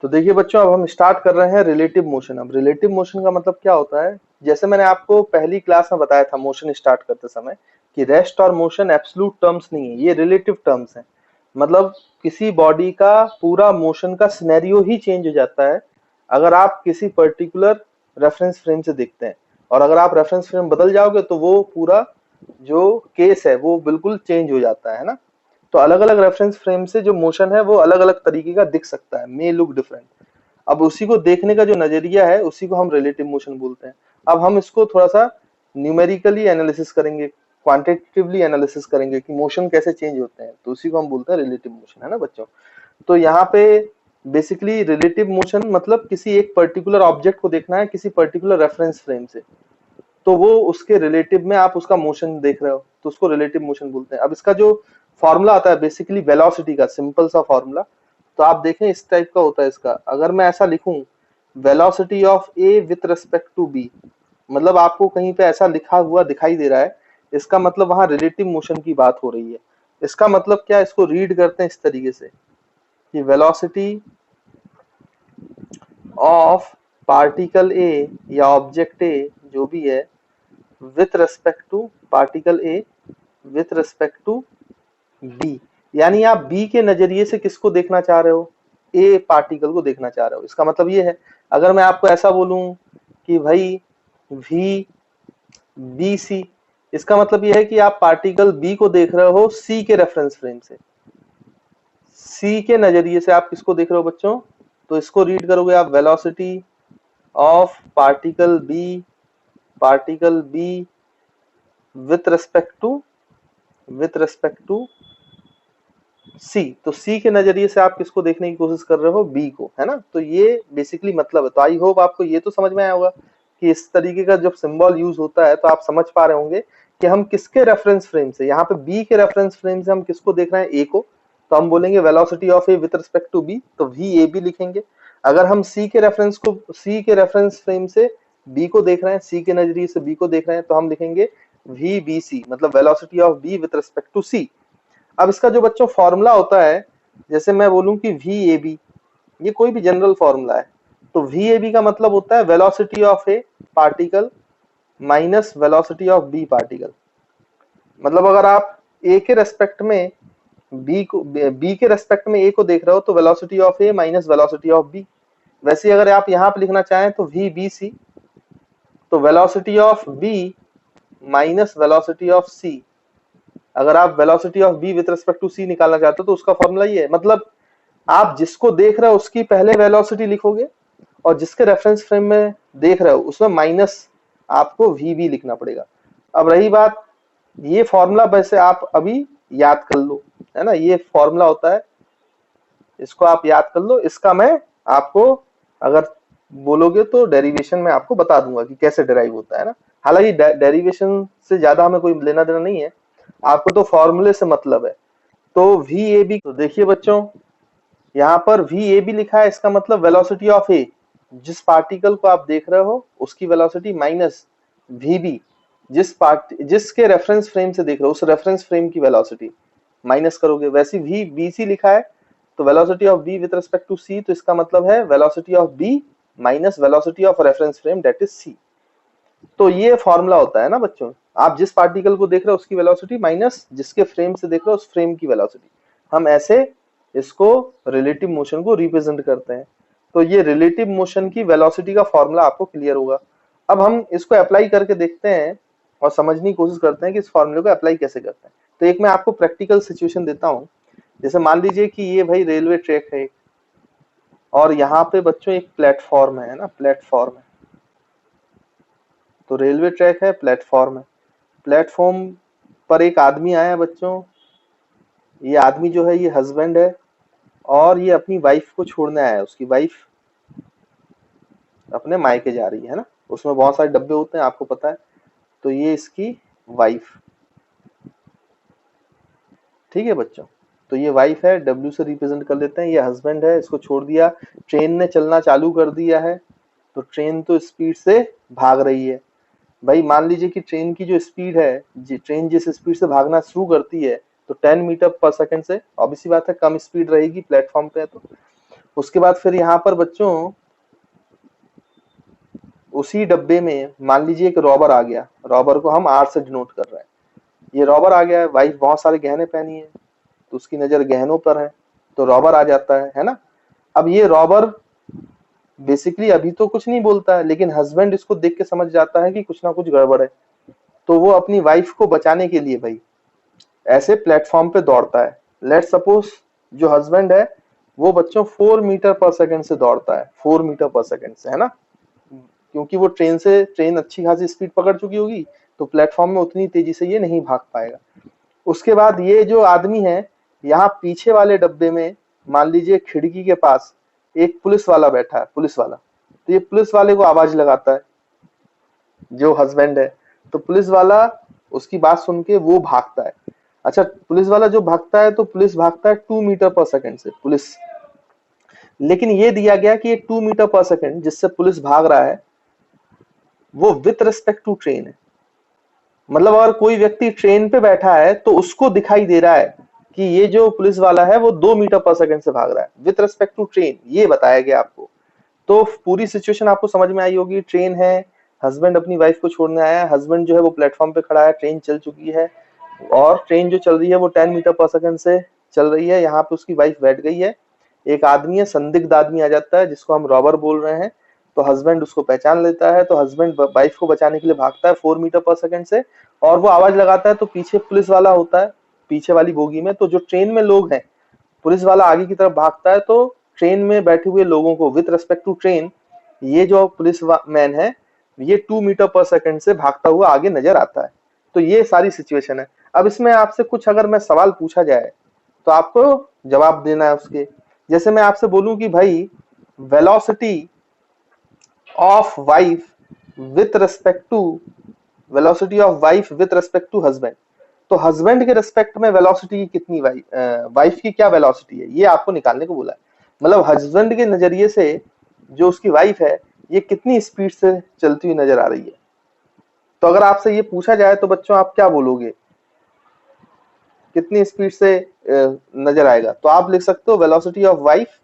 तो देखिए बच्चों, अब हम स्टार्ट कर रहे हैं रिलेटिव मोशन। अब रिलेटिव मोशन का मतलब क्या होता है, जैसे मैंने आपको पहली क्लास में बताया था मोशन स्टार्ट करते समय कि रेस्ट और मोशन एब्सोल्यूट टर्म्स नहीं है, ये रिलेटिव टर्म्स हैं। मतलब किसी बॉडी का पूरा मोशन का सिनेरियो ही चेंज हो जाता है अगर आप किसी पर्टिकुलर रेफरेंस फ्रेम से देखते हैं, और अगर आप रेफरेंस फ्रेम बदल जाओगे तो वो पूरा जो केस है वो बिल्कुल चेंज हो जाता है ना। तो अलग अलग रेफरेंस फ्रेम से जो मोशन है वो अलग अलग तरीके का दिख सकता है, मे लुक डिफरेंट। अब उसी को देखने का जो नजरिया है उसी को हम रिलेटिव मोशन बोलते हैं। अब हम इसको थोड़ा सा न्यूमेरिकली एनालिसिस करेंगे, क्वांटिटेटिवली एनालिसिस करेंगे कि मोशन कैसे चेंज होते हैं, तो उसी को हम बोलते हैं रिलेटिव मोशन, है ना बच्चों। तो यहाँ पे बेसिकली रिलेटिव मोशन मतलब किसी एक पर्टिकुलर ऑब्जेक्ट को देखना है किसी पर्टिकुलर रेफरेंस फ्रेम से, तो वो उसके रिलेटिव में आप उसका मोशन देख रहे हो तो उसको रिलेटिव मोशन बोलते हैं। अब इसका जो फॉर्मूला आता है बेसिकली वेलोसिटी का सिंपल सा फॉर्मूला, तो आप देखें इस टाइप का होता है इसका। अगर मैं ऐसा लिखूं velocity of A with respect to B, मतलब आपको कहीं पे ऐसा लिखा हुआ दिखाई दे रहा है, इसका मतलब वहां रिलेटिव मोशन की बात हो रही है। इसका मतलब क्या, इसको रीड करते हैं इस तरीके से कि वेलोसिटी ऑफ पार्टिकल ए या ऑब्जेक्ट ए जो भी है with respect to particle A with respect to B, यानी आप बी के नजरिए से किसको देखना चाह रहे हो, ए पार्टिकल को देखना चाह रहे हो। इसका मतलब ये है, अगर मैं आपको ऐसा बोलूं कि भाई वी बी सी, इसका मतलब ये है कि आप पार्टिकल बी को देख रहे हो सी के रेफरेंस फ्रेम से। सी के नजरिए से आप किसको देख रहे हो बच्चों, तो इसको रीड करोगे आप velocity of particle B with respect to C. तो सी के नजरिए से आप किसको देखने की कोशिश कर रहे हो, बी को, है ना। तो ये बेसिकली मतलब है। तो आई होप आपको ये तो समझ में आया होगा कि इस तरीके का जब सिंबल यूज होता है तो आप समझ पा रहे होंगे कि हम किसके रेफरेंस फ्रेम से, यहाँ पे बी के रेफरेंस फ्रेम से हम किसको देख रहे हैं, ए को, तो हम बोलेंगे velocity of A with respect to B, तो वी ए बी लिखेंगे। अगर हम सी के रेफरेंस फ्रेम से बी को देख रहे हैं, सी के नजरिए से बी को देख रहे हैं, तो हम लिखेंगे वी बी सी, मतलब velocity of B with respect to C. अब इसका जो बच्चों फॉर्मूला होता है, जैसे मैं बोलूं कि वी ए बी, ये कोई भी जनरल फॉर्मूला है, तो वी ए बी का मतलब होता है velocity of A particle minus velocity of B particle. मतलब अगर आप ए के रेस्पेक्ट में बी के रेस्पेक्ट में ए को देख रहे हो तो velocity of A minus velocity of B. वैसे अगर आप यहाँ पे लिखना चाहें तो वी बी सी, तो velocity of B minus velocity of C. अगर आप velocity of B with respect to C निकालना चाहते हो तो उसका फॉर्मूला ये है। मतलब आप जिसको देख रहे हो उसकी पहले वेलोसिटी लिखोगे और जिसके रेफरेंस फ्रेम में देख रहे हो उसमें माइनस आपको वी बी लिखना पड़ेगा। अब रही बात, ये फॉर्मूला वैसे आप अभी याद कर लो, है ना, ये फॉर्मूला होता है, इसको आप याद कर लो। इसका मैं आपको अगर बोलोगे तो डेरिवेशन में आपको बता दूंगा कि कैसे डेराइव होता है ना। हालांकि डेरिवेशन से ज्यादा हमें कोई लेना देना नहीं है, आपको तो फॉर्मूले से मतलब है। तो वी ए बी, तो देखिए बच्चों यहाँ पर वी ए बी लिखा है, इसका मतलब वेलोसिटी ऑफ ए, जिस पार्टिकल को आप देख रहे हो उसकी वेलोसिटी माइनस वी बी, जिसके रेफरेंस फ्रेम से देख रहे हो उस रेफरेंस फ्रेम की वेलोसिटी माइनस करोगे। वैसे वी बी सी लिखा है तो velocity of B with respect to C, तो इसका मतलब है velocity of B minus velocity of reference frame that is C. तो ये फॉर्मूला होता है ना बच्चों, आप जिस पार्टिकल को देख रहे हो उसकी वेलोसिटी माइनस जिसके फ्रेम से देख रहे हो उस फ्रेम की वेलोसिटी। हम ऐसे इसको रिलेटिव मोशन को रिप्रेजेंट करते हैं। तो ये रिलेटिव मोशन की वेलोसिटी का फॉर्मूला आपको क्लियर होगा। अब हम इसको अप्लाई करके देखते हैं और समझने की कोशिश करते हैं कि इस फॉर्मूले को अप्लाई कैसे करते हैं। तो एक मैं आपको प्रैक्टिकल सिचुएशन देता हूँ। जैसे मान लीजिए कि ये भाई रेलवे ट्रैक है और यहाँ पे बच्चों एक प्लेटफॉर्म है ना, प्लेटफॉर्म है। तो रेलवे ट्रैक है, प्लेटफॉर्म है, प्लेटफॉर्म पर एक आदमी आया बच्चों। ये आदमी जो है ये हस्बैंड है और ये अपनी वाइफ को छोड़ने आया है। उसकी वाइफ अपने मायके जा रही है ना, उसमें बहुत सारे डब्बे होते हैं आपको पता है। तो ये इसकी वाइफ, ठीक है बच्चों। तो ये वाइफ है, डब्ल्यू से रिप्रेजेंट कर लेते हैं। ये हस्बैंड है, इसको छोड़ दिया, ट्रेन ने चलना चालू कर दिया है। तो ट्रेन तो स्पीड से भाग रही है। भाई मान लीजिए कि ट्रेन की जो स्पीड है, ट्रेन जिस स्पीड से भागना शुरू करती है तो 10 मीटर पर सेकंड से, ऑब्वियस सी बात है कम स्पीड रहेगी, प्लेटफॉर्म पे है तो। उसके बाद फिर यहाँ पर बच्चों उसी डब्बे में मान लीजिए एक रॉबर आ गया, रॉबर को हम आर से डिनोट कर रहे हैं। ये रॉबर आ गया है, वाइफ बहुत सारे गहने पहनी है तो उसकी नजर गहनों पर है, तो रॉबर आ जाता है ना। अब ये रॉबर बेसिकली अभी तो कुछ नहीं बोलता है, लेकिन हस्बैंड इसको देख के समझ जाता है कि कुछ ना कुछ गड़बड़ है। तो वो अपनी वाइफ को बचाने के लिए भाई ऐसे प्लेटफॉर्म पे दौड़ता है। लेट सपोज जो हस्बैंड है वो बच्चों 4 मीटर पर सेकंड से दौड़ता है, 4 मीटर पर सेकंड से, है ना। क्योंकि वो ट्रेन अच्छी खासी स्पीड पकड़ चुकी होगी, तो प्लेटफॉर्म में उतनी तेजी से ये नहीं भाग पाएगा। उसके बाद ये जो आदमी है, यहाँ पीछे वाले डब्बे में मान लीजिए खिड़की के पास एक पुलिस वाला बैठा है, पुलिस वाला। तो ये पुलिस वाले को आवाज लगाता है जो हस्बैंड है, तो पुलिस वाला उसकी बात सुन के वो भागता है। अच्छा, पुलिस वाला जो भागता है तो पुलिस भागता है 2 मीटर पर सेकंड से, पुलिस। लेकिन ये दिया गया कि ये 2 मीटर पर सेकंड जिससे पुलिस भाग रहा है वो विथ रिस्पेक्ट टू ट्रेन है। मतलब अगर कोई व्यक्ति ट्रेन पे बैठा है तो उसको दिखाई दे रहा है कि ये जो पुलिस वाला है वो 2 मीटर पर सेकंड से भाग रहा है विथ रिस्पेक्ट टू ट्रेन, ये बताया गया आपको। तो पूरी सिचुएशन आपको समझ में आई होगी। ट्रेन है, हस्बैंड अपनी वाइफ को छोड़ने आया है, हस्बैंड जो है वो प्लेटफॉर्म पे खड़ा है, ट्रेन चल चुकी है और ट्रेन जो चल रही है वो 10 मीटर पर सेकंड से चल रही है। यहाँ पे उसकी वाइफ बैठ गई है, एक आदमी है, संदिग्ध आदमी आ जाता है जिसको हम रॉबर बोल रहे हैं। तो हस्बैंड उसको पहचान लेता है, तो हस्बैंड वाइफ को बचाने के लिए भागता है 4 मीटर पर सेकंड से, और वो आवाज लगाता है। तो पीछे पुलिस वाला होता है, पीछे वाली बोगी में। तो जो ट्रेन में लोग हैं, पुलिस वाला आगे की तरफ भागता है, तो ट्रेन में बैठे हुए लोगों को विथ रेस्पेक्ट टू ट्रेन ये जो पुलिस मैन है ये 2 मीटर पर सेकंड से भागता हुआ आगे नजर आता है। तो ये सारी सिचुएशन है। अब इसमें आपसे कुछ अगर मैं सवाल पूछा जाए तो आपको जवाब देना है उसके। जैसे मैं आपसे बोलूं कि भाई velocity of wife with respect to velocity of wife with respect to husband, तो हस्बैंड के रेस्पेक्ट में वेलोसिटी की कितनी, वाइफ की क्या वेलोसिटी है, ये आपको निकालने को बोला है। मतलब हस्बैंड के नजरिए से जो उसकी वाइफ है ये कितनी स्पीड से चलती हुई नजर आ रही है। तो अगर आपसे ये पूछा जाए तो बच्चों आप क्या बोलोगे, कितनी स्पीड से नजर आएगा? तो आप लिख सकते हो velocity of wife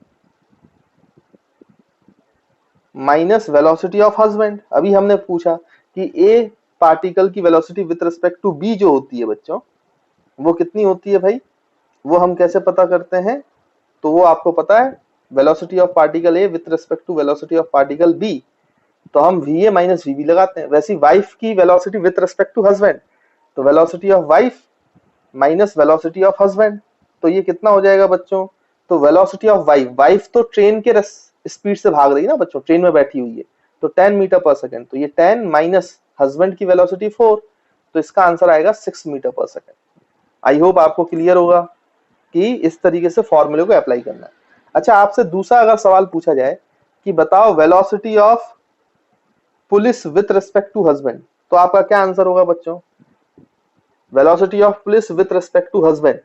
minus velocity of husband. अभी हमने पूछा कि ए पार्टिकल की velocity with respect to B जो होती है बच्चों, वो कितनी होती है भाई, वो हम कैसे पता करते हैं? तो वो आपको पता है, velocity of particle A with respect to velocity of particle B, तो हम V A minus V B लगाते हैं। वैसी वाइफ की velocity with respect to husband, तो velocity of wife minus velocity of husband, तो ये कितना हो जाएगा बच्चों? तो वेलोसिटी ऑफ वाइफ, वाइफ तो ट्रेन के स्पीड से भाग रही है ना बच्चों, ट्रेन में बैठी हुई है, तो 10 मीटर पर सेकंड, तो ये 10 माइनस हस्बैंड की वेलोसिटी 4, तो इसका आंसर आएगा 6 metre per second. I hope आपको क्लियर होगा कि इस तरीके से फॉर्मूले को अप्लाई करना है। अच्छा, आपसे दूसरा अगर सवाल पूछा जाए कि बताओ velocity of police with respect to husband, तो आपका क्या आंसर होगा बच्चों? Velocity of police with respect to husband,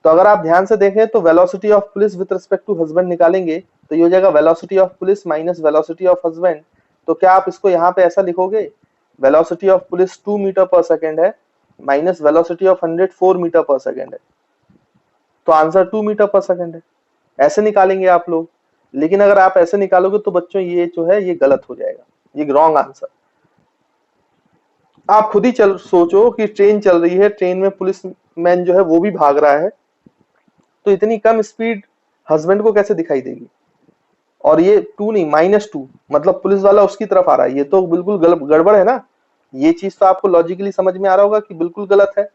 तो अगर आप ध्यान से देखें तो velocity of police with respect to husband निकालेंगे तो ये हो जाएगा velocity of police minus velocity of husband. तो क्या आप इसको यहाँ पे ऐसा लिखोगे, velocity of police 2 metre per second है minus velocity of 100 4 metre per second है, तो आंसर 2 मीटर पर सेकंड है। ऐसे निकालेंगे आप लोग। लेकिन अगर आप ऐसे निकालोगे तो बच्चों ये जो है ये गलत हो जाएगा, ये रॉन्ग आंसर। आप खुद ही सोचो कि ट्रेन चल रही है, ट्रेन में पुलिस मैन जो है वो भी भाग रहा है, तो इतनी कम स्पीड हस्बैंड को कैसे दिखाई देगी? और ये 2 नहीं -2, मतलब पुलिस वाला उसकी तरफ आ रहा है, ये तो बिल्कुल गड़बड़ है ना। ये चीज तो आपको लॉजिकली समझ में आ रहा होगा कि बिल्कुल गलत है।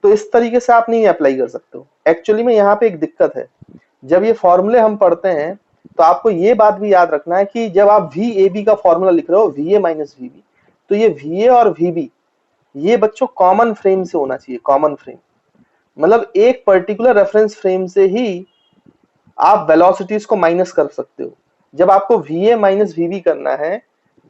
तो इस तरीके से आप नहीं अप्लाई कर सकते हो। एक्चुअली में यहाँ पे एक दिक्कत है, जब ये फॉर्मूले हम पढ़ते हैं तो आपको ये बात भी याद रखना है कि जब आप वी ए बी का फॉर्मूला लिख रहे हो, V A minus V B, तो ये वी ए और वी बी ये बच्चों कॉमन फ्रेम से होना चाहिए। कॉमन फ्रेम मतलब एक पर्टिकुलर रेफरेंस फ्रेम से ही आप वेलोसिटीज को माइनस कर सकते हो। जब आपको V A minus V B करना है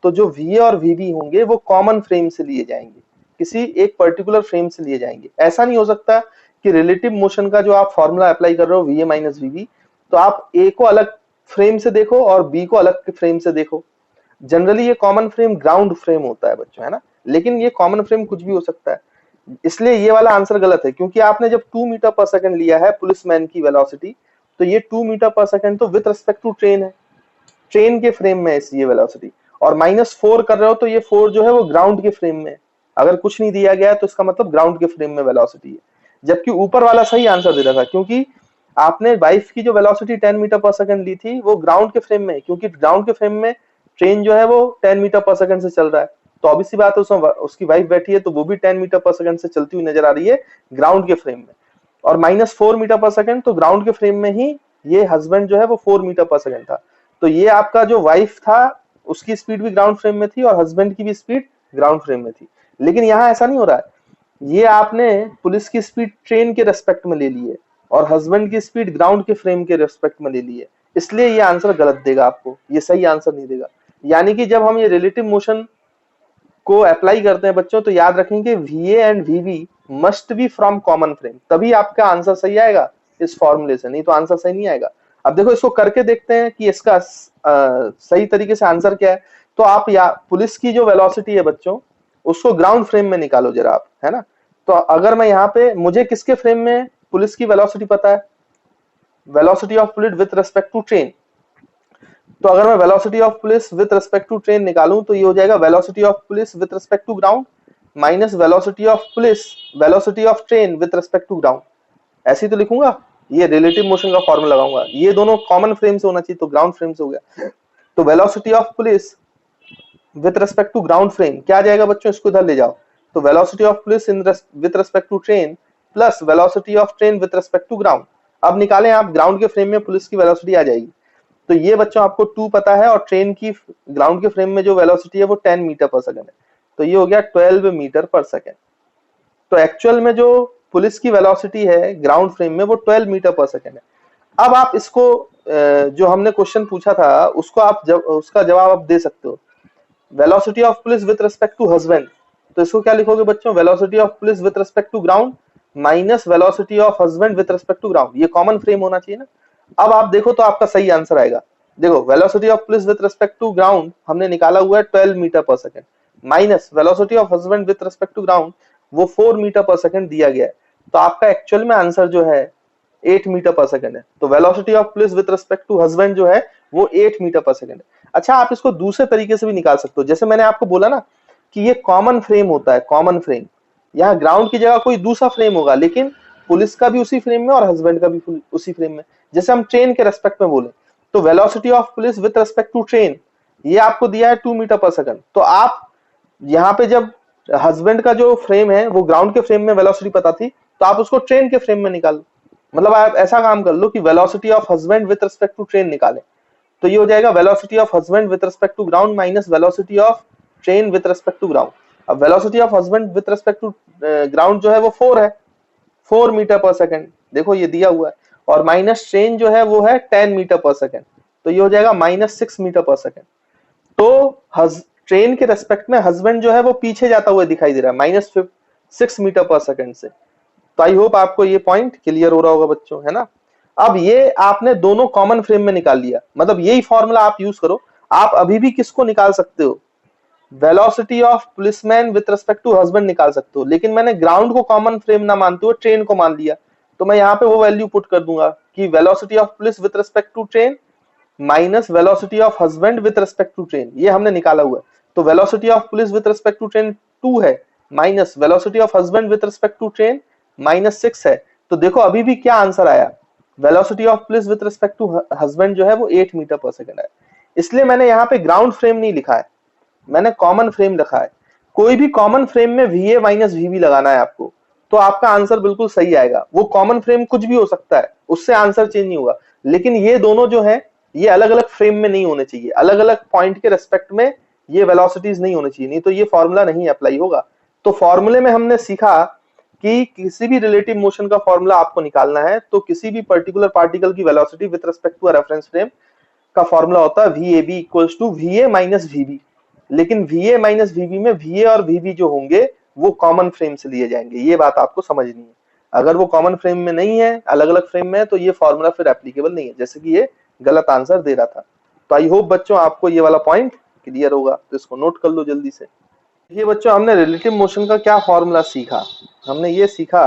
तो जो वी ए और वी बी होंगे वो कॉमन फ्रेम से लिए जाएंगे, किसी एक पर्टिकुलर फ्रेम से लिए जाएंगे। ऐसा नहीं हो सकता कि रिलेटिव मोशन का जो आप फॉर्मूला अप्लाई कर रहे हो V A minus V B, तो आप ए को अलग फ्रेम से देखो और बी को अलग फ्रेम से देखो। जनरली ये कॉमन फ्रेम ग्राउंड फ्रेम होता है बच्चों, है ना, लेकिन ये कॉमन फ्रेम कुछ भी हो सकता है। इसलिए ये वाला आंसर गलत है, क्योंकि आपने जब 2 मीटर पर सेकंड लिया है पुलिस मैन की वेलोसिटी, तो ये 2 मीटर पर सेकंड तो विथ रिस्पेक्ट टू ट्रेन है, ट्रेन के फ्रेम में है ये वेलोसिटी। और -4 कर रहे हो तो ये 4 जो है वो ग्राउंड के फ्रेम में है। अगर कुछ नहीं दिया गया है तो इसका मतलब ग्राउंड के फ्रेम में वेलोसिटी है। जबकि ऊपर वाला सही आंसर दे रहा था, क्योंकि आपने वाइफ की जो वेलोसिटी 10 मीटर पर सेकंड ली थी वो ग्राउंड के फ्रेम में है, क्योंकि ग्राउंड के फ्रेम में ट्रेन जो है वो 10 मीटर पर सेकंड से चल रहा है। तो ऑब्वियस सी बात है उसमें उसकी वाइफ बैठी है तो वो भी 10 मीटर पर सेकंड से चलती हुई नजर आ रही है ग्राउंड के फ्रेम में। और -4 मीटर पर सेकंड तो ग्राउंड के फ्रेम में ही ये हस्बैंड जो है वो 4 मीटर पर सेकंड था। तो ये आपका जो वाइफ था उसकी स्पीड भी ग्राउंड फ्रेम में थी और हस्बैंड की भी स्पीड ग्राउंड फ्रेम में थी। लेकिन यहाँ ऐसा नहीं हो रहा है, ये आपने पुलिस की स्पीड ट्रेन के रेस्पेक्ट में ले ली है और हस्बैंड की स्पीड ग्राउंड के फ्रेम के रेस्पेक्ट में ले ली है, इसलिए ये आंसर गलत देगा आपको, ये सही आंसर नहीं देगा। यानी कि जब हम ये रिलेटिव मोशन को अप्लाई करते हैं बच्चों तो याद रखेंगे VA and VB must be from common frame, तभी आपका आंसर सही आएगा इस फॉर्मूले से, नहीं तो आंसर सही नहीं आएगा। अब देखो इसको करके देखते हैं कि इसका सही तरीके से आंसर क्या है। तो आप पुलिस की जो वेलोसिटी है बच्चों उसको ग्राउंड फ्रेम में निकालो जरा आप, है ना। तो अगर मैं यहाँ पे, मुझे किसके फ्रेम में पुलिस की वेलोसिटी पता है, velocity of bullet with respect to train. तो अगर मैं velocity of police with respect to train निकालूं तो ये हो जाएगा velocity of police with respect to ground minus velocity of police velocity of train with respect to ground. ऐसे ही तो लिखूंगा, ये रिलेटिव मोशन का फॉर्मूला लगाऊंगा, ये दोनों कॉमन फ्रेम से होना चाहिए तो ग्राउंड फ्रेम से हो गया। तो velocity of police with respect to ground frame क्या आ जाएगा बच्चों, इसको इधर ले जाओ। तो velocity of police with respect to train plus velocity of train with respect to ground. अब निकालें आप, ग्राउंड के फ्रेम में पुलिस की वेलोसिटी आ जाएगी। तो ये बच्चों आपको 2 पता है और ट्रेन की ग्राउंड के फ्रेम में जो वेलोसिटी है वो 10 मीटर पर सेकंड है, तो ये हो गया 12 मीटर पर सेकंड। तो एक्चुअल में जो पुलिस की वेलोसिटी है ग्राउंड फ्रेम में वो 12 मीटर पर सेकंड है। अब आप इसको जो हमने क्वेश्चन पूछा था उसको आप उसका जवाब आप दे सकते हो, velocity of police with respect to husband. तो इसको क्या लिखोगे बच्चों, velocity of police with respect to ground minus velocity of husband with respect to ground, ये कॉमन फ्रेम होना चाहिए ना। अब आप देखो तो आपका सही आंसर आएगा। देखो velocity of police with respect to ground हमने निकाला हुआ है 12 metre per second minus velocity of husband with respect to ground वो 4 मीटर पर सेकंड दिया गया है। तो आपका एक्चुअल में आंसर जो है 8 मीटर पर सेकंड है। तो velocity of police with respect to husband जो है वो 8 मीटर पर सेकंड है। अच्छा, आप इसको दूसरे तरीके से भी निकाल सकते हो, जैसे मैंने आपको बोला ना कि ये कॉमन फ्रेम होता है, कॉमन फ्रेम। यहाँ ग्राउंड की जगह कोई दूसरा फ्रेम होगा लेकिन पुलिस का भी उसी फ्रेम में और हस्बैंड का भी उसी फ्रेम में। जैसे हम ट्रेन के रेस्पेक्ट में बोले तो velocity of police with respect to train ये आपको दिया है 2 मीटर पर सेकंड। तो आप यहाँ पे जब हस्बैंड का जो फ्रेम है वो ग्राउंड के फ्रेम में वेलोसिटी पता थी तो आप उसको ट्रेन के फ्रेम में निकालो। मतलब आप ऐसा काम कर लो कि velocity of husband with respect to train निकालें। तो ये हो जाएगा velocity of husband with respect to ground minus velocity of train with respect to ground. अब velocity of husband with respect to ground जो है वो 4 है, 4 मीटर पर सेकंड, देखो ये दिया हुआ है। और माइनस ट्रेन जो है वो है 10 मीटर पर सेकंड, तो ये हो जाएगा -6 मीटर पर सेकंड। तो ट्रेन के रेस्पेक्ट में हस्बैंड जो है वो पीछे जाता हुआ दिखाई दे रहा है -6 मीटर पर सेकंड से। तो आई होप आपको ये पॉइंट क्लियर हो रहा होगा बच्चों, है ना। अब ये आपने दोनों कॉमन फ्रेम में निकाल लिया, मतलब यही फॉर्मूला आप यूज करो। आप अभी भी किसको निकाल सकते हो, velocity of policeman with respect to husband निकाल सकते हो, लेकिन मैंने ग्राउंड को कॉमन फ्रेम ना मानते हुए ट्रेन को मान लिया। तो मैं यहाँ पे वो वैल्यू पुट कर दूंगा कि velocity of police with respect to train minus velocity of husband with respect to train, ये हमने निकाला हुआ है। तो velocity of police with respect to train 2 है minus velocity of husband with respect to train -6 है। तो देखो अभी भी क्या आंसर आया, velocity of police with respect to husband जो है वो 8 मीटर पर सेकंड है। इसलिए मैंने यहाँ पे ग्राउंड फ्रेम नहीं लिखा है, मैंने कॉमन फ्रेम रखा है। कोई भी कॉमन फ्रेम में VA माइनस VB लगाना है आपको, तो आपका आंसर बिल्कुल सही आएगा। वो कॉमन फ्रेम कुछ भी हो सकता है, उससे आंसर चेंज नहीं होगा। लेकिन ये दोनों जो है ये अलग अलग फ्रेम में नहीं होने चाहिए, अलग अलग पॉइंट के रेस्पेक्ट में ये वेलोसिटीज नहीं होनी चाहिए, नहीं तो ये फॉर्मूला नहीं अप्लाई होगा। तो फॉर्मूले में हमने सीखा कि किसी भी रिलेटिव मोशन का फॉर्मूला आपको निकालना है तो किसी भी पर्टिकुलर पार्टिकल की velocity with respect to a reference frame का फॉर्मूला होता है VAB equals to VA minus VB। लेकिन VA माइनस VB में VA और VB जो होंगे वो कॉमन फ्रेम से लिए जाएंगे, ये बात आपको समझनी है। अगर वो कॉमन फ्रेम में नहीं है, अलग अलग फ्रेम में है, तो ये फॉर्मूला फिर एप्लीकेबल नहीं है, जैसे कि ये गलत आंसर दे रहा था। तो आई होप बच्चों आपको ये वाला पॉइंट क्लियर होगा, तो इसको नोट कर लो जल्दी से। ये बच्चों हमने रिलेटिव मोशन का क्या फॉर्मूला सीखा, हमने ये सीखा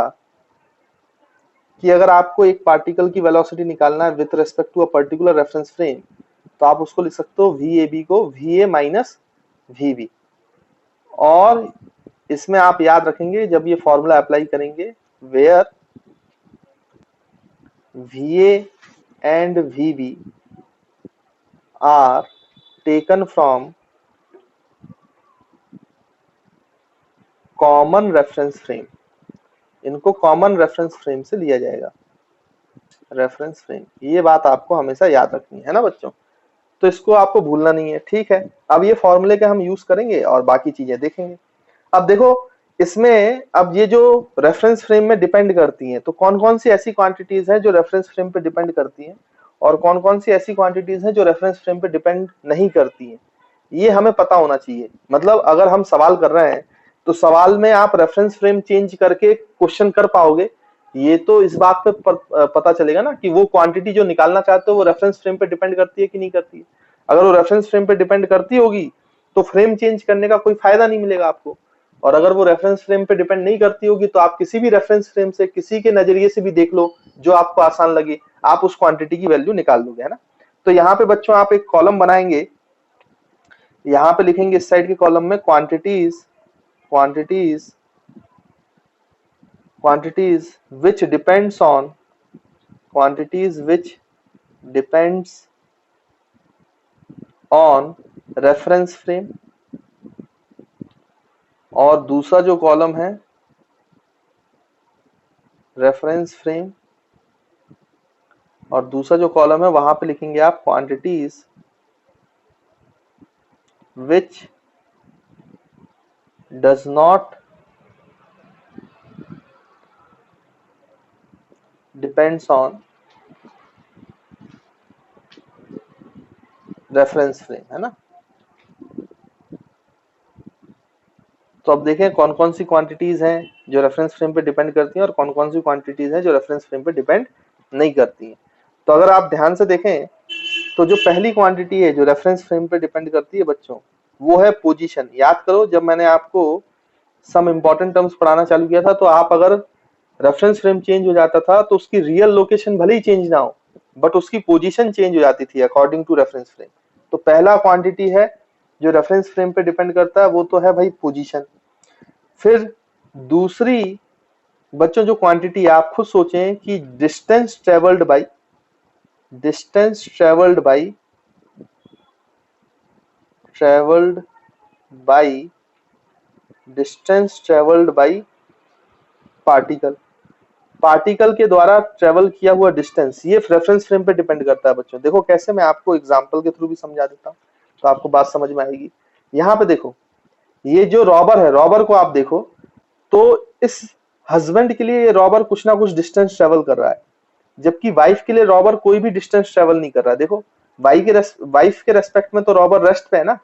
कि अगर आपको एक पार्टिकल की वेलोसिटी निकालना है with respect to a particular reference frame, तो आप उसको लिख सकते हो VAB को VA माइनस VB। और इसमें आप याद रखेंगे जब ये फॉर्मूला अप्लाई करेंगे, where VA and VB are taken from common reference frame, इनको कॉमन रेफरेंस फ्रेम से लिया जाएगा, रेफरेंस फ्रेम। ये बात आपको हमेशा याद रखनी है ना बच्चों, तो इसको आपको भूलना नहीं है, ठीक है। अब ये फॉर्मूले के हम यूज करेंगे और बाकी चीजें देखेंगे। अब देखो इसमें, अब ये जो रेफरेंस फ्रेम में डिपेंड करती हैं, तो कौन कौन सी ऐसी क्वांटिटीज हैं जो रेफरेंस फ्रेम पे डिपेंड करती हैं और कौन कौन सी ऐसी क्वांटिटीज हैं जो रेफरेंस फ्रेम पे डिपेंड नहीं करती हैं, ये हमें पता होना चाहिए। मतलब अगर हम सवाल कर रहे हैं तो सवाल में आप रेफरेंस फ्रेम चेंज करके क्वेश्चन कर पाओगे, ये तो इस बात पे पता चलेगा ना कि वो क्वांटिटी जो निकालना चाहते हो वो रेफरेंस फ्रेम पे डिपेंड करती है कि नहीं करती है। अगर वो रेफरेंस फ्रेम पे डिपेंड करती होगी तो फ्रेम चेंज करने का कोई फायदा नहीं मिलेगा आपको, और अगर वो रेफरेंस फ्रेम पे डिपेंड नहीं करती होगी तो आप किसी भी रेफरेंस फ्रेम से, किसी के नजरिए से भी देख लो जो आपको आसान लगे, आप उस क्वांटिटी की वैल्यू निकाल लोगे, है ना। तो यहाँ पे बच्चों आप एक कॉलम बनाएंगे, यहाँ पे लिखेंगे इस साइड के कॉलम में quantities quantities quantities which depends on quantities which depends on reference frame, और दूसरा जो कॉलम है रेफरेंस फ्रेम, और दूसरा जो कॉलम है वहां पे लिखेंगे आप quantities which does not depends on reference frame, है ना। तो अब देखें कौन कौन सी क्वांटिटीज हैं जो रेफरेंस फ्रेम पे डिपेंड करती हैं और कौन कौन सी क्वांटिटीज हैं जो रेफरेंस फ्रेम पे डिपेंड नहीं करती हैं। तो अगर आप ध्यान से देखें तो जो पहली क्वांटिटी है जो रेफरेंस फ्रेम पे डिपेंड करती है बच्चों, वो है पोजीशन। याद करो जब मैंने आपको सम इंपॉर्टेंट टर्म्स पढ़ाना चालू किया था, तो आप अगर रेफरेंस फ्रेम चेंज हो जाता था तो उसकी रियल लोकेशन भले ही चेंज ना हो, बट उसकी पोजीशन चेंज हो जाती थी अकॉर्डिंग टू रेफरेंस फ्रेम। तो पहला क्वांटिटी है जो रेफरेंस फ्रेम पे डिपेंड करता है वो तो है भाई पोजीशन। फिर दूसरी बच्चों जो क्वांटिटी, आप खुद सोचें कि distance travelled by distance travelled by particle, particle के द्वारा ट्रेवल किया हुआ डिस्टेंस, ये रेफरेंस फ्रेम पे डिपेंड करता है बच्चों। देखो कैसे, मैं आपको एग्जांपल के थ्रू भी समझा देता हूँ तो आपको बात समझ में आएगी। यहाँ पे देखो ये जो रॉबर है, रॉबर को आप देखो तो इस हस्बैंड के लिए ये रॉबर कुछ ना कुछ डिस्टेंस ट्रेवल कर रहा है, जबकि वाइफ के लिए रॉबर कोई भी डिस्टेंस ट्रेवल नहीं कर रहा है। देखो वाइफ के रेस्पेक्ट में तो रॉबर रेस्ट पे है ना,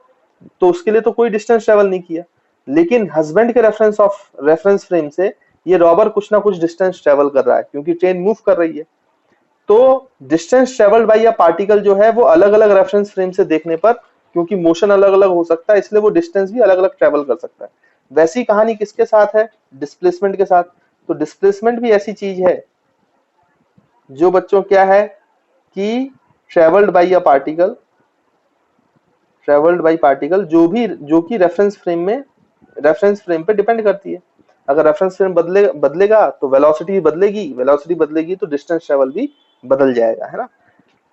तो उसके लिए तो कोई डिस्टेंस ट्रेवल नहीं किया, लेकिन हस्बैंड के रेफरेंस फ्रेम से ये रॉबर कुछ ना कुछ डिस्टेंस ट्रेवल कर रहा है क्योंकि ट्रेन मूव कर रही है। तो distance travelled by a particle जो है वो अलग अलग रेफरेंस फ्रेम से देखने पर, क्योंकि मोशन अलग अलग हो सकता है इसलिए वो डिस्टेंस भी अलग अलग ट्रेवल कर सकता है। वैसी कहानी किसके साथ है, डिस्प्लेसमेंट के साथ। तो डिस्प्लेसमेंट भी ऐसी चीज है जो बच्चों क्या है कि ट्रेवल्ड बाय अ पार्टिकल जो कि रेफरेंस फ्रेम पे डिपेंड करती है। अगर रेफरेंस फ्रेम बदलेगा तो वेलोसिटी बदलेगी तो डिस्टेंस ट्रेवल भी बदल जाएगा, है ना।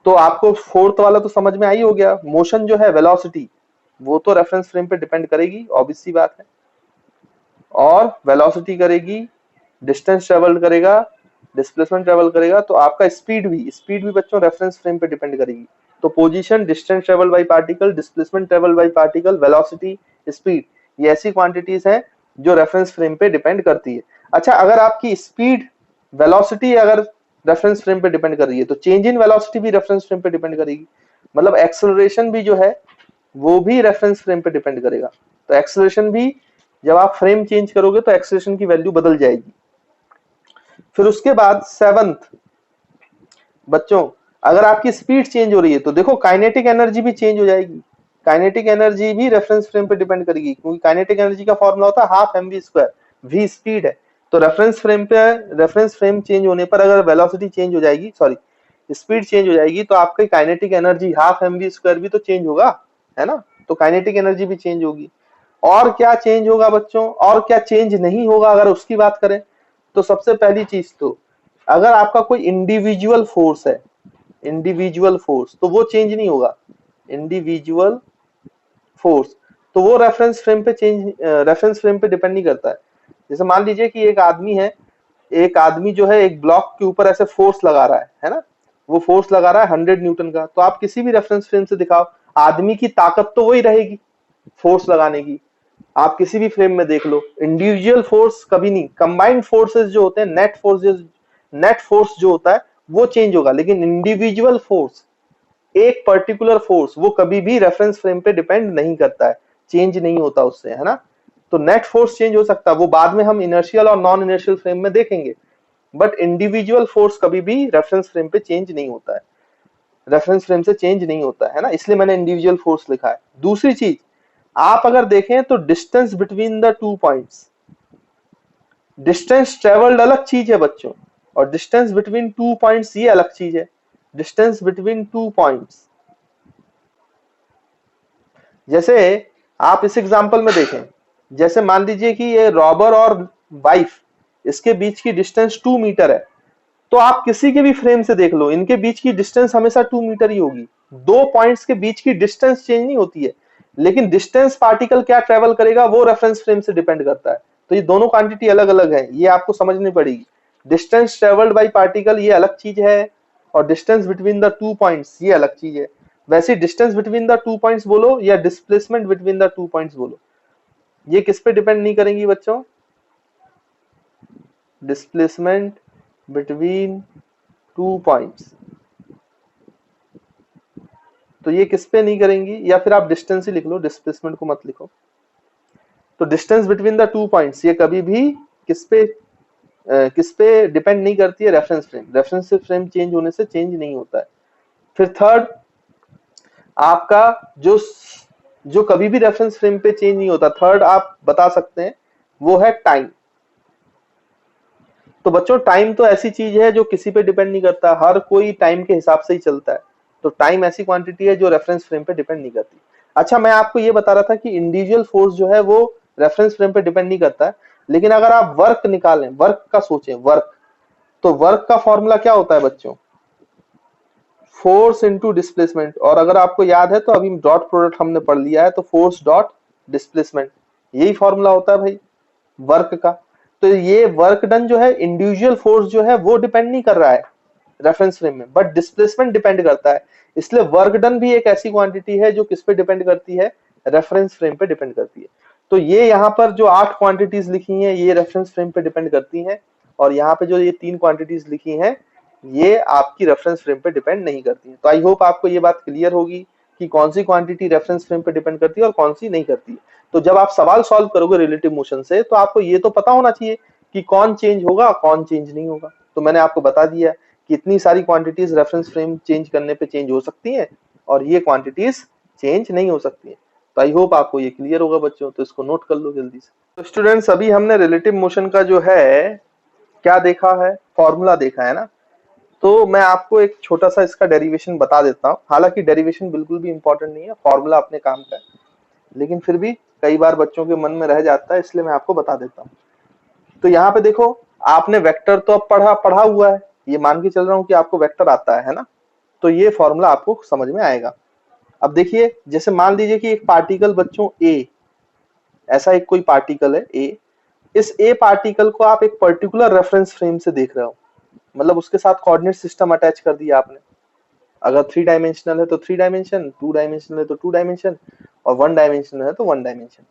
तो आपको फोर्थ वाला तो समझ में आई हो गया। मोशन जो है वेलोसिटी, वो तो रेफरेंस फ्रेम पे डिपेंड करेगी, ऑब्वियस सी बात है, और वेलोसिटी करेगी, डिस्टेंस ट्रेवल करेगा, डिस्प्लेसमेंट ट्रेवल करेगा, तो आपका स्पीड भी बच्चों रेफरेंस फ्रेम पे डिपेंड करेगी। तो position, distance travel by particle, displacement travel by particle, velocity, speed, ये ऐसी क्वांटिटीज हैं जो रेफरेंस फ्रेम पे डिपेंड करती है। अच्छा, अगर आपकी स्पीड, वेलोसिटी अगर रेफरेंस फ्रेम पे डिपेंड कर रही है तो चेंज इन वेलोसिटी भी रेफरेंस फ्रेम पे डिपेंड करेगी। मतलब एक्सेलरेशन भी जो है वो भी रेफरेंस फ्रेम पे डिपेंड करेगा। तो एक्सेलरेशन भी जब आप फ्रेम चेंज करोगे तो एक्सेलरेशन की वैल्यू बदल जाएगी। फिर उसके बाद सेवंथ बच्चों, अगर आपकी स्पीड चेंज हो रही है तो देखो काइनेटिक एनर्जी भी चेंज हो जाएगी। काइनेटिक एनर्जी भी रेफरेंस फ्रेम पे डिपेंड करेगी, क्योंकि काइनेटिक एनर्जी का फॉर्मूला होता है half mv square, v speed है, तो रेफरेंस फ्रेम चेंज होने पर अगर वेलोसिटी चेंज हो जाएगी, सॉरी स्पीड चेंज हो जाएगी, तो आपकी काइनेटिक एनर्जी हाफ mv² भी तो चेंज होगा, है ना। तो काइनेटिक एनर्जी भी चेंज होगी। और क्या चेंज होगा बच्चों, और क्या चेंज नहीं होगा अगर उसकी बात करें, तो सबसे पहली चीज तो अगर आपका कोई इंडिविजुअल फोर्स है, इंडिविजुअल फोर्स, तो वो चेंज नहीं होगा। इंडिविजुअल फोर्स तो वो रेफरेंस फ्रेम पे डिपेंड नहीं करता है। जैसे मान लीजिए कि एक आदमी है, एक आदमी जो है एक ब्लॉक के ऊपर ऐसे फोर्स लगा रहा है ना, वो फोर्स लगा रहा है 100 न्यूटन का, तो आप किसी भी रेफरेंस फ्रेम से दिखाओ, आदमी की ताकत तो वही रहेगी फोर्स लगाने की। आप किसी भी फ्रेम में देख लो, इंडिविजुअल फोर्स कभी नहीं, कंबाइंड फोर्सेस जो होते हैं, नेट फोर्स जो होता है वो चेंज होगा, लेकिन इंडिविजुअल फोर्स, एक पर्टिकुलर फोर्स, वो कभी भी रेफरेंस फ्रेम पे डिपेंड नहीं करता है, चेंज नहीं होता उससे, है ना। तो नेट फोर्स चेंज हो सकता है, वो बाद में हम इनर्शियल और नॉन इनर्शियल फ्रेम में देखेंगे, बट इंडिविजुअल फोर्स कभी भी रेफरेंस फ्रेम पे चेंज नहीं होता है, रेफरेंस फ्रेम से चेंज नहीं होता है ना, इसलिए मैंने इंडिविजुअल फोर्स लिखा है। दूसरी चीज, आप अगर देखें तो distance between the 2 points, distance travelled अलग चीज है बच्चों, और डिस्टेंस बिटवीन 2 पॉइंट्स ये अलग चीज है। डिस्टेंस बिटवीन 2 पॉइंट्स, जैसे आप इस एग्जांपल में देखें, जैसे मान लीजिए कि ये रॉबर और वाइफ, इसके बीच की डिस्टेंस 2 मीटर है, तो आप किसी के भी फ्रेम से देख लो, इनके बीच की डिस्टेंस हमेशा 2 मीटर ही होगी। दो पॉइंट्स के बीच की डिस्टेंस चेंज नहीं होती है, लेकिन डिस्टेंस पार्टिकल क्या ट्रेवल करेगा वो रेफरेंस फ्रेम से डिपेंड करता है। तो ये दोनों क्वांटिटी अलग अलग है, ये आपको समझनी पड़ेगी। डिस्टेंस ट्रेवल्ड बाई पार्टिकल ये अलग चीज है, और डिस्टेंस बिटवीन द 2 पॉइंट्स ये अलग चीज है। वैसे डिस्टेंस बिटवीन द 2 पॉइंट्स बोलो या डिस्प्लेसमेंट बिटवीन द 2 पॉइंट्स बोलो, ये किस पे डिपेंड नहीं करेंगी बच्चों, डिस्प्लेसमेंट बिटवीन 2 पॉइंट्स, तो ये किस पे नहीं करेंगी, या फिर आप डिस्टेंस ही लिख लो, डिस्प्लेसमेंट को मत लिखो। तो डिस्टेंस बिटवीन द 2 पॉइंट्स ये कभी भी किस पे डिपेंड नहीं करती है, रेफरेंस फ्रेम चेंज होने से चेंज नहीं होता है। फिर थर्ड, आपका जो जो कभी भी रेफरेंस फ्रेम पे चेंज नहीं होता, थर्ड आप बता सकते हैं, वो है टाइम। तो बच्चों टाइम तो ऐसी चीज है जो किसी पे डिपेंड नहीं करता, हर कोई टाइम के हिसाब से ही चलता है। तो टाइम ऐसी क्वांटिटी है जो रेफरेंस फ्रेम पे डिपेंड नहीं करती। अच्छा, मैं आपको ये बता रहा था कि इंडिविजुअल फोर्स जो है वो रेफरेंस फ्रेम पे डिपेंड नहीं करता है, लेकिन अगर आप वर्क निकालें, वर्क का सोचें, वर्क, तो वर्क का फॉर्मूला क्या होता है बच्चों, फोर्स इनटू डिस्प्लेसमेंट। और अगर आपको याद है तो अभी डॉट प्रोडक्ट हमने पढ़ लिया है, तो फोर्स डॉट डिस्प्लेसमेंट, यही फॉर्मूला होता है भाई वर्क का। तो ये वर्क डन जो है, इंडिविजुअल फोर्स जो है वो डिपेंड नहीं कर रहा है रेफरेंस फ्रेम में, बट डिस्प्लेसमेंट डिपेंड करता है। इसलिए वर्क डन भी एक ऐसी क्वांटिटी है जो किस पे डिपेंड करती है, रेफरेंस फ्रेम पे डिपेंड करती है। तो ये यहाँ पर जो 8 क्वांटिटीज लिखी हैं ये रेफरेंस फ्रेम पे डिपेंड करती हैं, और यहाँ पे जो ये 3 क्वांटिटीज लिखी हैं ये आपकी रेफरेंस फ्रेम पे डिपेंड नहीं करती है। तो आई होप आपको ये बात क्लियर होगी कि कौन सी क्वांटिटी रेफरेंस फ्रेम पे डिपेंड करती है और कौन सी नहीं करती है। तो जब आप सवाल सॉल्व करोगे रिलेटिव मोशन से, तो आपको ये तो पता होना चाहिए कि कौन चेंज होगा कौन चेंज नहीं होगा। तो मैंने आपको बता दिया कि इतनी सारी क्वांटिटीज रेफरेंस फ्रेम चेंज करने पे चेंज हो सकती हैं, और ये क्वांटिटीज चेंज नहीं हो सकती है। तो आई होप आपको ये क्लियर होगा बच्चों, तो इसको नोट कर लो जल्दी से। तो स्टूडेंट्स, अभी हमने रिलेटिव मोशन का जो है क्या देखा है, फॉर्मूला देखा है ना। तो मैं आपको एक छोटा सा इसका डेरिवेशन बता देता हूँ, हालांकि डेरिवेशन बिल्कुल भी इंपॉर्टेंट नहीं है, फॉर्मूला अपने काम का है, लेकिन फिर भी कई बार बच्चों के मन में रह जाता है, इसलिए मैं आपको बता देता हूँ। तो यहाँ पे देखो, आपने वेक्टर तो अब पढ़ा हुआ है, ये मान के चल रहा हूँ कि आपको वेक्टर आता है ना, तो ये फॉर्मूला आपको समझ में आएगा। अब देखिए, जैसे मान लीजिए कि एक पार्टिकल बच्चों ए, ऐसा एक कोई पार्टिकल है ए, इस ए पार्टिकल को आप एक पर्टिकुलर रेफरेंस फ्रेम से देख रहे हो, मतलब उसके साथ कोऑर्डिनेट सिस्टम अटैच कर दिया आपने। अगर 3 डायमेंशनल है तो 3 डायमेंशन, 2 डायमेंशनल है तो 2 डायमेंशन, और 1 डायमेंशनल है तो 1 डायमेंशन,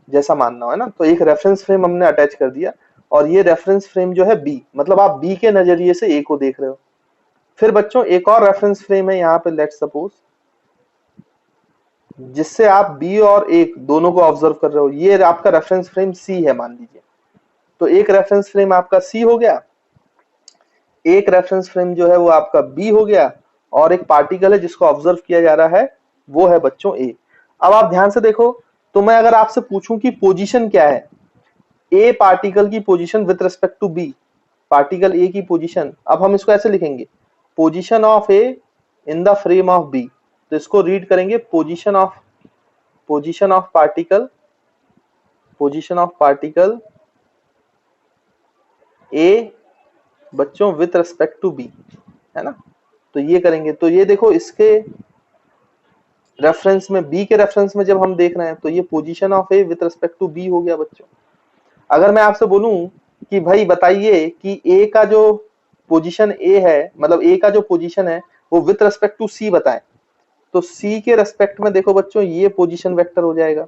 जैसा मानना है ना। तो एक रेफरेंस फ्रेम हमने अटैच कर दिया, और ये रेफरेंस फ्रेम जो है बी, मतलब आप बी के नजरिए से ए को देख रहे हो। फिर बच्चों एक और रेफरेंस फ्रेम है यहाँ पे, लेट सपोज, जिससे आप बी और ए दोनों को ऑब्जर्व कर रहे हो, ये आपका रेफरेंस फ्रेम सी है मान लीजिए। तो एक रेफरेंस फ्रेम आपका सी हो गया, एक रेफरेंस फ्रेम जो है वो आपका बी हो गया, और एक पार्टिकल है जिसको ऑब्जर्व किया जा रहा है वो है बच्चों ए। अब आप ध्यान से देखो, तो मैं अगर आपसे पूछूं कि पोजीशन क्या है, ए पार्टिकल की position with respect to B, particle A की पोजीशन, अब हम इसको ऐसे लिखेंगे position of A in the frame of B, तो इसको रीड करेंगे पोजीशन ऑफ पार्टिकल ए बच्चों विथ रिस्पेक्ट टू बी, है ना। तो ये करेंगे, तो ये देखो इसके रेफरेंस में, बी के रेफरेंस में जब हम देख रहे हैं तो ये position of A with respect to B हो गया बच्चों। अगर मैं आपसे बोलूं कि भाई बताइए कि ए का जो पोजीशन ए है, मतलब ए का जो पोजीशन है वो विथ रिस्पेक्ट टू सी बताएं, तो सी के रेस्पेक्ट में देखो बच्चों ये पोजीशन वेक्टर हो जाएगा,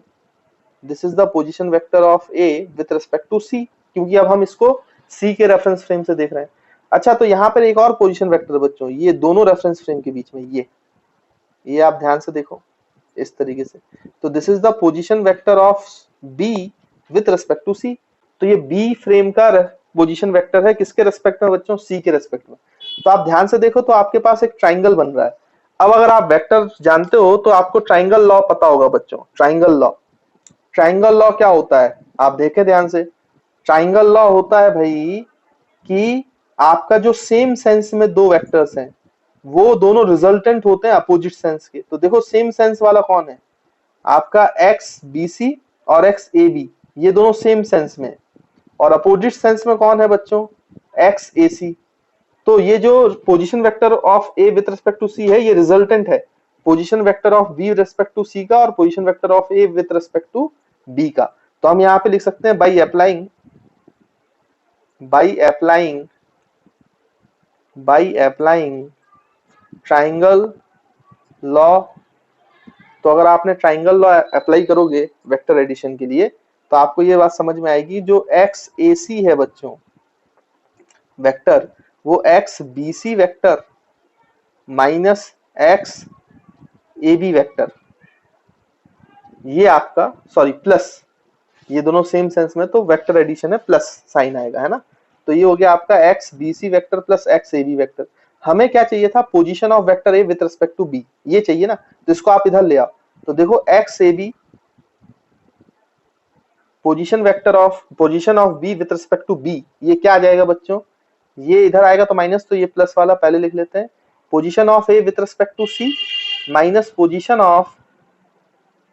this is the position vector of A with respect to C, क्योंकि अब हम इसको सी के रेफरेंस फ्रेम से देख रहे हैं। अच्छा, तो यहाँ पर एक और पोजीशन वेक्टर बच्चों, ये दोनों रेफरेंस फ्रेम के बीच में, ये आप ध्यान से देखो इस तरीके से, तो this is the position vector of B with respect to C, तो ये बी फ्रेम का पोजीशन वेक्टर है किसके रेस्पेक्ट में बच्चों, सी के रेस्पेक्ट में। तो आप ध्यान से देखो तो आपके पास एक ट्राइंगल बन रहा है। अब अगर आप वेक्टर जानते हो तो आपको ट्राइंगल लॉ पता होगा बच्चों, ट्राइंगल लॉ क्या होता है, आप देखें ध्यान से। ट्राइंगल लॉ होता है भाई कि आपका जो सेम सेंस में दो वेक्टर्स हैं वो दोनों रिजल्टेंट होते हैं अपोजिट सेंस के। तो देखो सेम सेंस वाला कौन है, आपका एक्स बी सी और एक्स ए बी, ये दोनों सेम सेंस में, और अपोजिट सेंस में कौन है बच्चों, एक्स ए सी। तो ये जो position vector of A with respect to C है ये रिजल्टेंट है position vector of B with respect to C का और position vector of A with respect to B का। तो हम यहाँ पे लिख सकते हैं बाई अप्लाइंग ट्राइंगल लॉ। तो अगर आपने ट्राइंगल लॉ अप्लाई करोगे वेक्टर एडिशन के लिए तो आपको ये बात समझ में आएगी, जो एक्स ए सी है बच्चों वेक्टर, वो X B C vector minus X A B vector, ये आपका सॉरी प्लस, ये दोनों सेम सेंस में तो वेक्टर एडिशन है प्लस साइन आएगा, है ना। तो ये हो गया आपका X B C vector plus X A B vector. हमें क्या चाहिए था, position of vector A with respect to B, ये चाहिए ना, तो इसको आप इधर ले आओ। तो देखो X A B position of B with respect to B, ये क्या आ जाएगा बच्चों, ये इधर आएगा तो माइनस, तो ये प्लस वाला पहले लिख लेते हैं, position of A with respect to C minus position of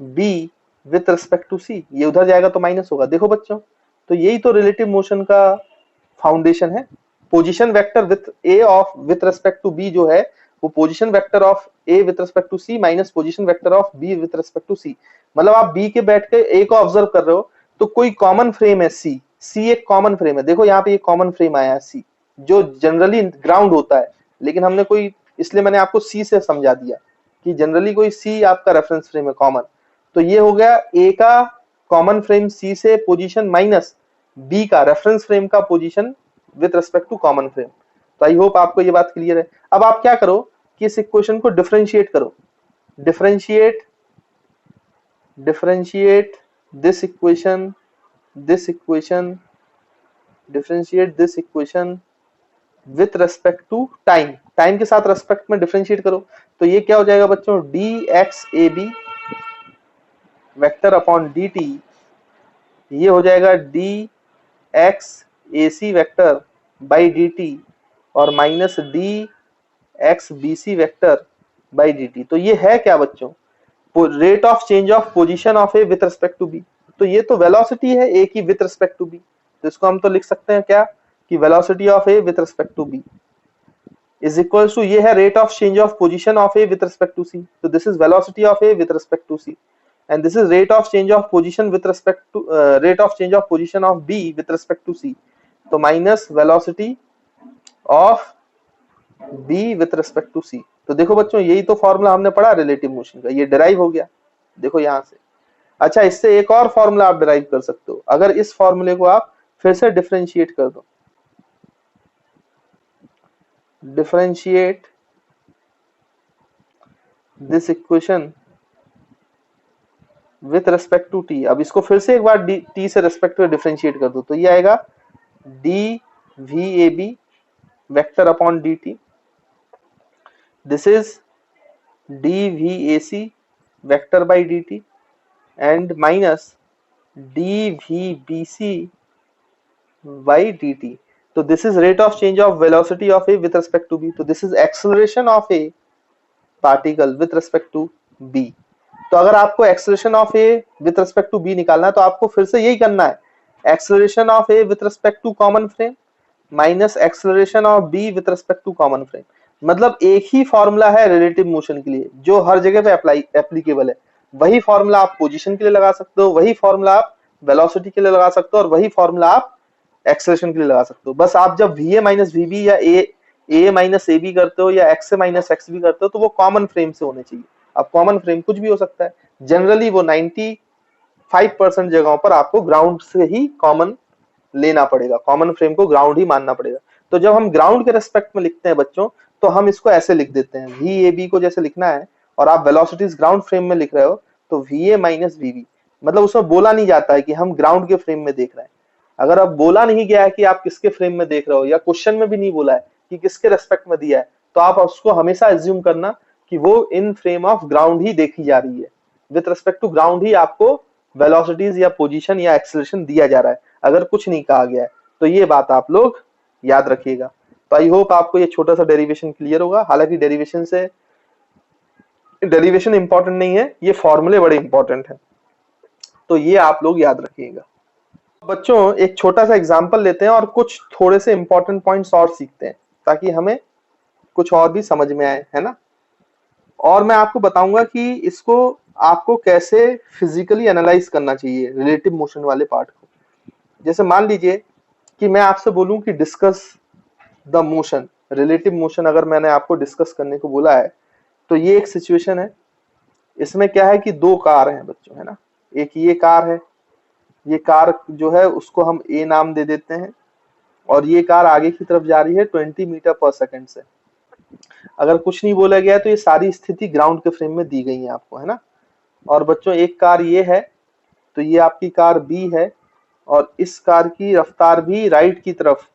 B with respect to C, ये उधर जाएगा तो माइनस होगा। देखो बच्चों, तो यही तो रिलेटिव मोशन का फाउंडेशन है। Position vector with respect to B जो है वो position vector of A with respect to C minus position vector of B with respect to C. मतलब आप बी के बैठ के ए को ऑब्जर्व कर रहे हो तो कोई कॉमन फ्रेम है सी एक कॉमन फ्रेम है। देखो यहाँ पे एक कॉमन फ्रेम आया है सी, जो जनरली ग्राउंड होता है, लेकिन हमने कोई, इसलिए मैंने आपको सी से समझा दिया कि जनरली कोई सी आपका रेफरेंस फ्रेम है कॉमन। तो ये हो गया ए का कॉमन फ्रेम सी से पोजीशन माइनस बी का रेफरेंस फ्रेम का position with respect to common frame. तो आई होप आपको ये बात क्लियर है। अब आप क्या करो कि इस इक्वेशन को डिफरेंशिएट करो, differentiate this equation differentiate this equation with respect to time के साथ रेस्पेक्ट में डिफरेंशिएट करो। तो ये क्या हो जाएगा बच्चों, dxab वेक्टर अपॉन dt, ये हो जाएगा dxac वेक्टर बाई dt और minus dxbc vector by dt। तो ये है क्या बच्चों, rate of change of position of A with respect to B. तो ये तो वेलोसिटी है ए की विथ रिस्पेक्ट टू बी, तो इसको हम तो लिख सकते हैं क्या कि velocity of A with respect to B is equal to, ये है rate of change of position of A with respect to C, तो this is velocity of A with respect to C and this is rate of change of position with respect to rate of change of position of B with respect to C, तो minus velocity of B with respect to C. तो देखो बच्चों, यही तो formula हमने पढ़ा relative motion का, ये डिराइव हो गया देखो यहां से। अच्छा, इससे एक और फॉर्मूला आप डिराइव कर सकते हो, अगर इस फॉर्मूले को आप फिर से डिफरेंशिएट कर दो, differentiate this equation with respect to t. अब इसको फिर से एक बार टी से रिस्पेक्ट में डिफरेंशिएट कर दो, तो ये आएगा d v A B vector upon d t, this is dvac vector by dt and minus dvbc by d t. तो this is rate of change of velocity of A with respect to B. तो this is acceleration of A particle with respect to B. तो अगर आपको acceleration of A with respect to B निकालना है तो आपको फिर से यही करना है, acceleration of A with respect to common frame minus acceleration of B with respect to common frame. मतलब एक ही फॉर्मूला है रिलेटिव मोशन के लिए जो हर जगह पे अप्लाई एप्लीकेबल है। वही फॉर्मूला आप पोजीशन के लिए लगा सकते हो, वही फॉर्मूला आप वेलोसिटी के लिए लगा सकते हो, और वही फॉर्मूला आप एक्सेलरेशन के लिए लगा सकते हो। बस आप जब वी माइनस वी बी या ए माइनस ए बी करते हो या एक्स माइनस एक्स बी करते हो तो वो कॉमन फ्रेम से होने चाहिए। अब कॉमन फ्रेम कुछ भी हो सकता है, जनरली वो 95% जगहों पर आपको ग्राउंड से ही कॉमन लेना पड़ेगा, कॉमन फ्रेम को ग्राउंड ही मानना पड़ेगा। तो जब हम ग्राउंड के रेस्पेक्ट में लिखते हैं बच्चों, तो हम इसको ऐसे लिख देते हैं, वी ए बी को जैसे लिखना है और आप वेलोसिटीज ग्राउंड फ्रेम में लिख रहे हो तो V A minus V B. मतलब उसमें बोला नहीं जाता है कि हम ग्राउंड के फ्रेम में देख रहे हैं। अगर अब बोला नहीं गया है कि आप किसके फ्रेम में देख रहे हो, या क्वेश्चन में भी नहीं बोला है कि किसके रेस्पेक्ट में दिया है, तो आप उसको हमेशा एज्यूम करना कि वो इन फ्रेम ऑफ ग्राउंड ही देखी जा रही है, विथ रिस्पेक्ट टू ग्राउंड ही आपको वेलोसिटीज या पोजीशन या एक्सेलरेशन दिया जा रहा है, अगर कुछ नहीं कहा गया है। तो ये बात आप लोग याद रखिएगा। तो आई होप आपको ये छोटा सा डेरिवेशन क्लियर होगा। हालांकि डेरिवेशन इंपॉर्टेंट नहीं है, ये फॉर्मूले बड़े इंपॉर्टेंट है, तो ये आप लोग याद रखिएगा। बच्चों एक छोटा सा एग्जांपल लेते हैं और कुछ थोड़े से इंपॉर्टेंट पॉइंट्स और सीखते हैं ताकि हमें कुछ और भी समझ में आए, है ना। और मैं आपको बताऊंगा कि इसको आपको कैसे फिजिकली एनालाइज करना चाहिए रिलेटिव मोशन वाले पार्ट को। जैसे मान लीजिए कि मैं आपसे बोलूं कि discuss the motion, relative motion अगर मैंने आपको डिस्कस करने को बोला है, तो ये एक सिचुएशन है। इसमें क्या है कि दो कार हैं बच्चों, है ना। एक ये कार है, ये कार जो है उसको हम ए नाम दे देते हैं, और ये कार आगे की तरफ जा रही है 20 मीटर पर सेकंड से। अगर कुछ नहीं बोला गया तो ये सारी स्थिति ग्राउंड के फ्रेम में दी गई है आपको, है ना। और बच्चों एक कार ये है, तो ये आपकी कार बी है, और इस कार की रफ्तार भी राइट की तरफ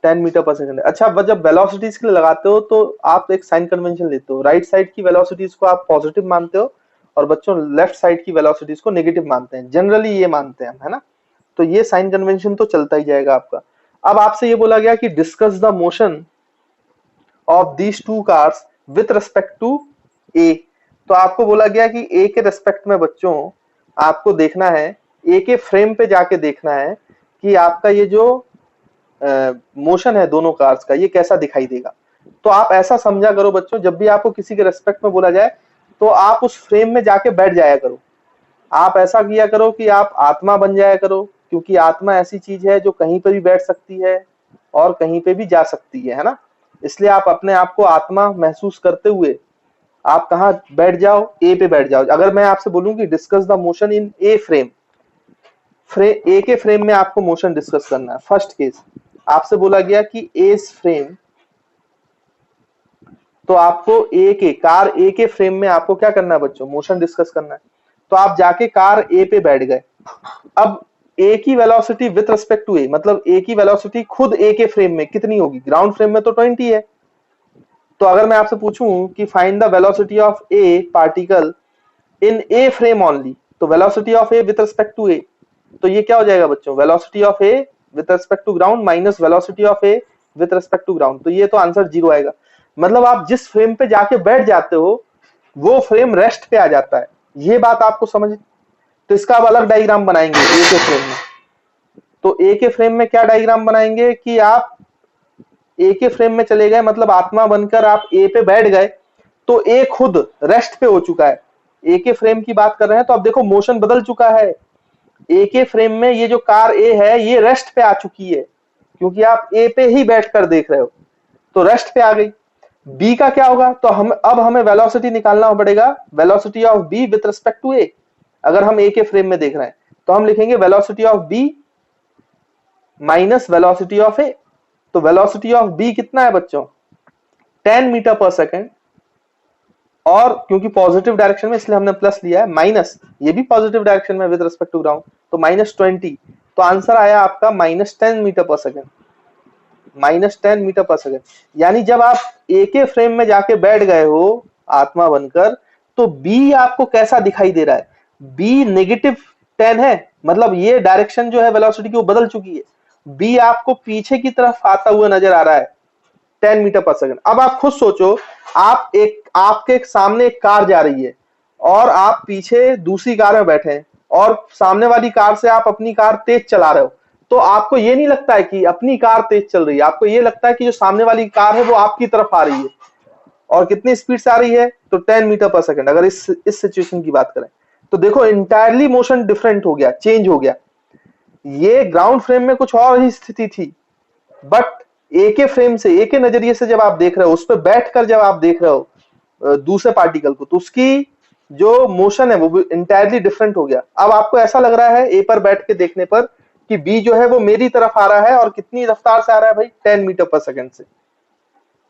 10 मीटर पर सेकंड है। अच्छा, जब वेलोसिटीज के लिए लगाते हो तो आप एक साइन कन्वेंशन लेते हो, राइट साइड की वेलोसिटीज को आप पॉजिटिव मानते हो और बच्चों लेफ्ट साइड की वेलोसिटीज को नेगेटिव मानते हैं, जनरली ये मानते हैं, है ना। तो ये साइन कन्वेंशन तो चलता ही जाएगा आपका। अब आपसे ये बोला गया कि discuss the motion of these two cars with respect to A. तो आपको बोला गया कि ए के रिस्पेक्ट में बच्चों आपको देखना है, ए के फ्रेम पे जाके देखना है कि आपका ये जो मोशन है दोनों कार्स का, ये कैसा दिखाई देगा। तो आप ऐसा समझा करो बच्चों, जब भी आपको किसी के रेस्पेक्ट में बोला जाए तो आप उस फ्रेम में जाके बैठ जाया करो। आप ऐसा किया करो कि आप आत्मा बन जाया करो, क्योंकि आत्मा ऐसी चीज है जो कहीं पर भी बैठ सकती है और कहीं पे भी जा सकती है ना। इसलिए आप अपने आप को आत्मा महसूस करते हुए आप कहा बैठ जाओ, ए पे बैठ जाओ। अगर मैं आपसे बोलूं कि discuss the motion in A frame, A के फ्रेम में आपको मोशन डिस्कस करना है। फर्स्ट केस आपसे बोला गया कि ए फ्रेम, तो आपको कार ए के फ्रेम में आपको क्या करना है बच्चों, मोशन डिस्कस करना है। तो आप जाके कार ए पे बैठ गए। अब ए की वेलोसिटी विथ रिस्पेक्ट टू ए, मतलब ए की वेलोसिटी खुद ए के फ्रेम में कितनी होगी, ग्राउंड फ्रेम में तो 20 है। तो अगर मैं आपसे पूछूं कि find the velocity of A particle in A frame only, तो velocity of A with respect to A, तो ये क्या हो जाएगा बच्चों, velocity of A with respect to ground minus velocity of A with respect to ground. तो ये तो आंसर 0 आएगा। मतलब आप जिस फ्रेम पे जाके बैठ जाते हो वो फ्रेम रेस्ट पे आ जाता है। ये बात आपको समझ। तो इसका अब अलग डायग्राम बनाएंगे ए के फ्रेम में। तो ए के फ्रेम में क्या डायग्राम बनाएंगे कि आप ए के फ्रेम में चले गए, मतलब आत्मा बनकर आप ए पे बैठ गए, तो ए खुद रेस्ट पे हो चुका है। ए के फ्रेम की बात कर रहे हैं तो अब देखो मोशन बदल चुका है। ए के फ्रेम में ये जो कार ए है ये रेस्ट पे आ चुकी है, क्योंकि आप ए पे ही बैठकर देख रहे हो, तो रेस्ट पे आ गई। बी का क्या होगा, तो अब हमें वेलोसिटी निकालना पड़ेगा, velocity of B with respect to A. अगर हम ए के फ्रेम में देख रहे हैं तो हम लिखेंगे velocity of B minus velocity of A. तो वेलोसिटी ऑफ बी कितना है बच्चों, 10 मीटर पर सेकेंड, और क्योंकि पॉजिटिव डायरेक्शन में इसलिए हमने प्लस लिया है, माइनस ये भी पॉजिटिव डायरेक्शन में विद रिस्पेक्ट टू ग्राउंड, तो -20। तो आंसर आया आपका -10 मीटर पर सेकेंड, -10 मीटर पर सेकेंड। यानी जब आप ए के फ्रेम में जाके बैठ गए हो आत्मा बनकर, तो बी आपको कैसा दिखाई दे रहा है, बी -10 है, मतलब ये डायरेक्शन जो है वेलोसिटी की वो बदल चुकी है। बी आपको पीछे की तरफ आता हुआ नजर आ रहा है 10 मीटर पर सेकंड। अब आप खुद सोचो, आपके सामने एक कार जा रही है और आप पीछे दूसरी कार में बैठे हैं और सामने वाली कार से आप अपनी कार तेज चला रहे हो, तो आपको ये नहीं लगता है कि अपनी कार तेज चल रही है, आपको ये लगता है कि जो सामने वाली कार है वो आपकी तरफ आ रही है। और कितनी स्पीड से आ रही है, तो 10 मीटर पर सेकंड। अगर इस सिचुएशन की बात करें तो देखो इंटायरली मोशन डिफरेंट हो गया, चेंज हो गया। ये ग्राउंड फ्रेम में कुछ और ही स्थिति थी, बट एक ही फ्रेम से, एक ही नजरिए से जब आप देख रहे हो, उस पर बैठकर जब आप देख रहे हो दूसरे पार्टिकल को, तो उसकी जो मोशन है वो इंटायरली डिफरेंट हो गया। अब आपको ऐसा लग रहा है ए पर बैठ के देखने पर कि बी जो है वो मेरी तरफ आ रहा है, और कितनी रफ्तार से आ रहा है भाई, 10 मीटर पर सेकंड से।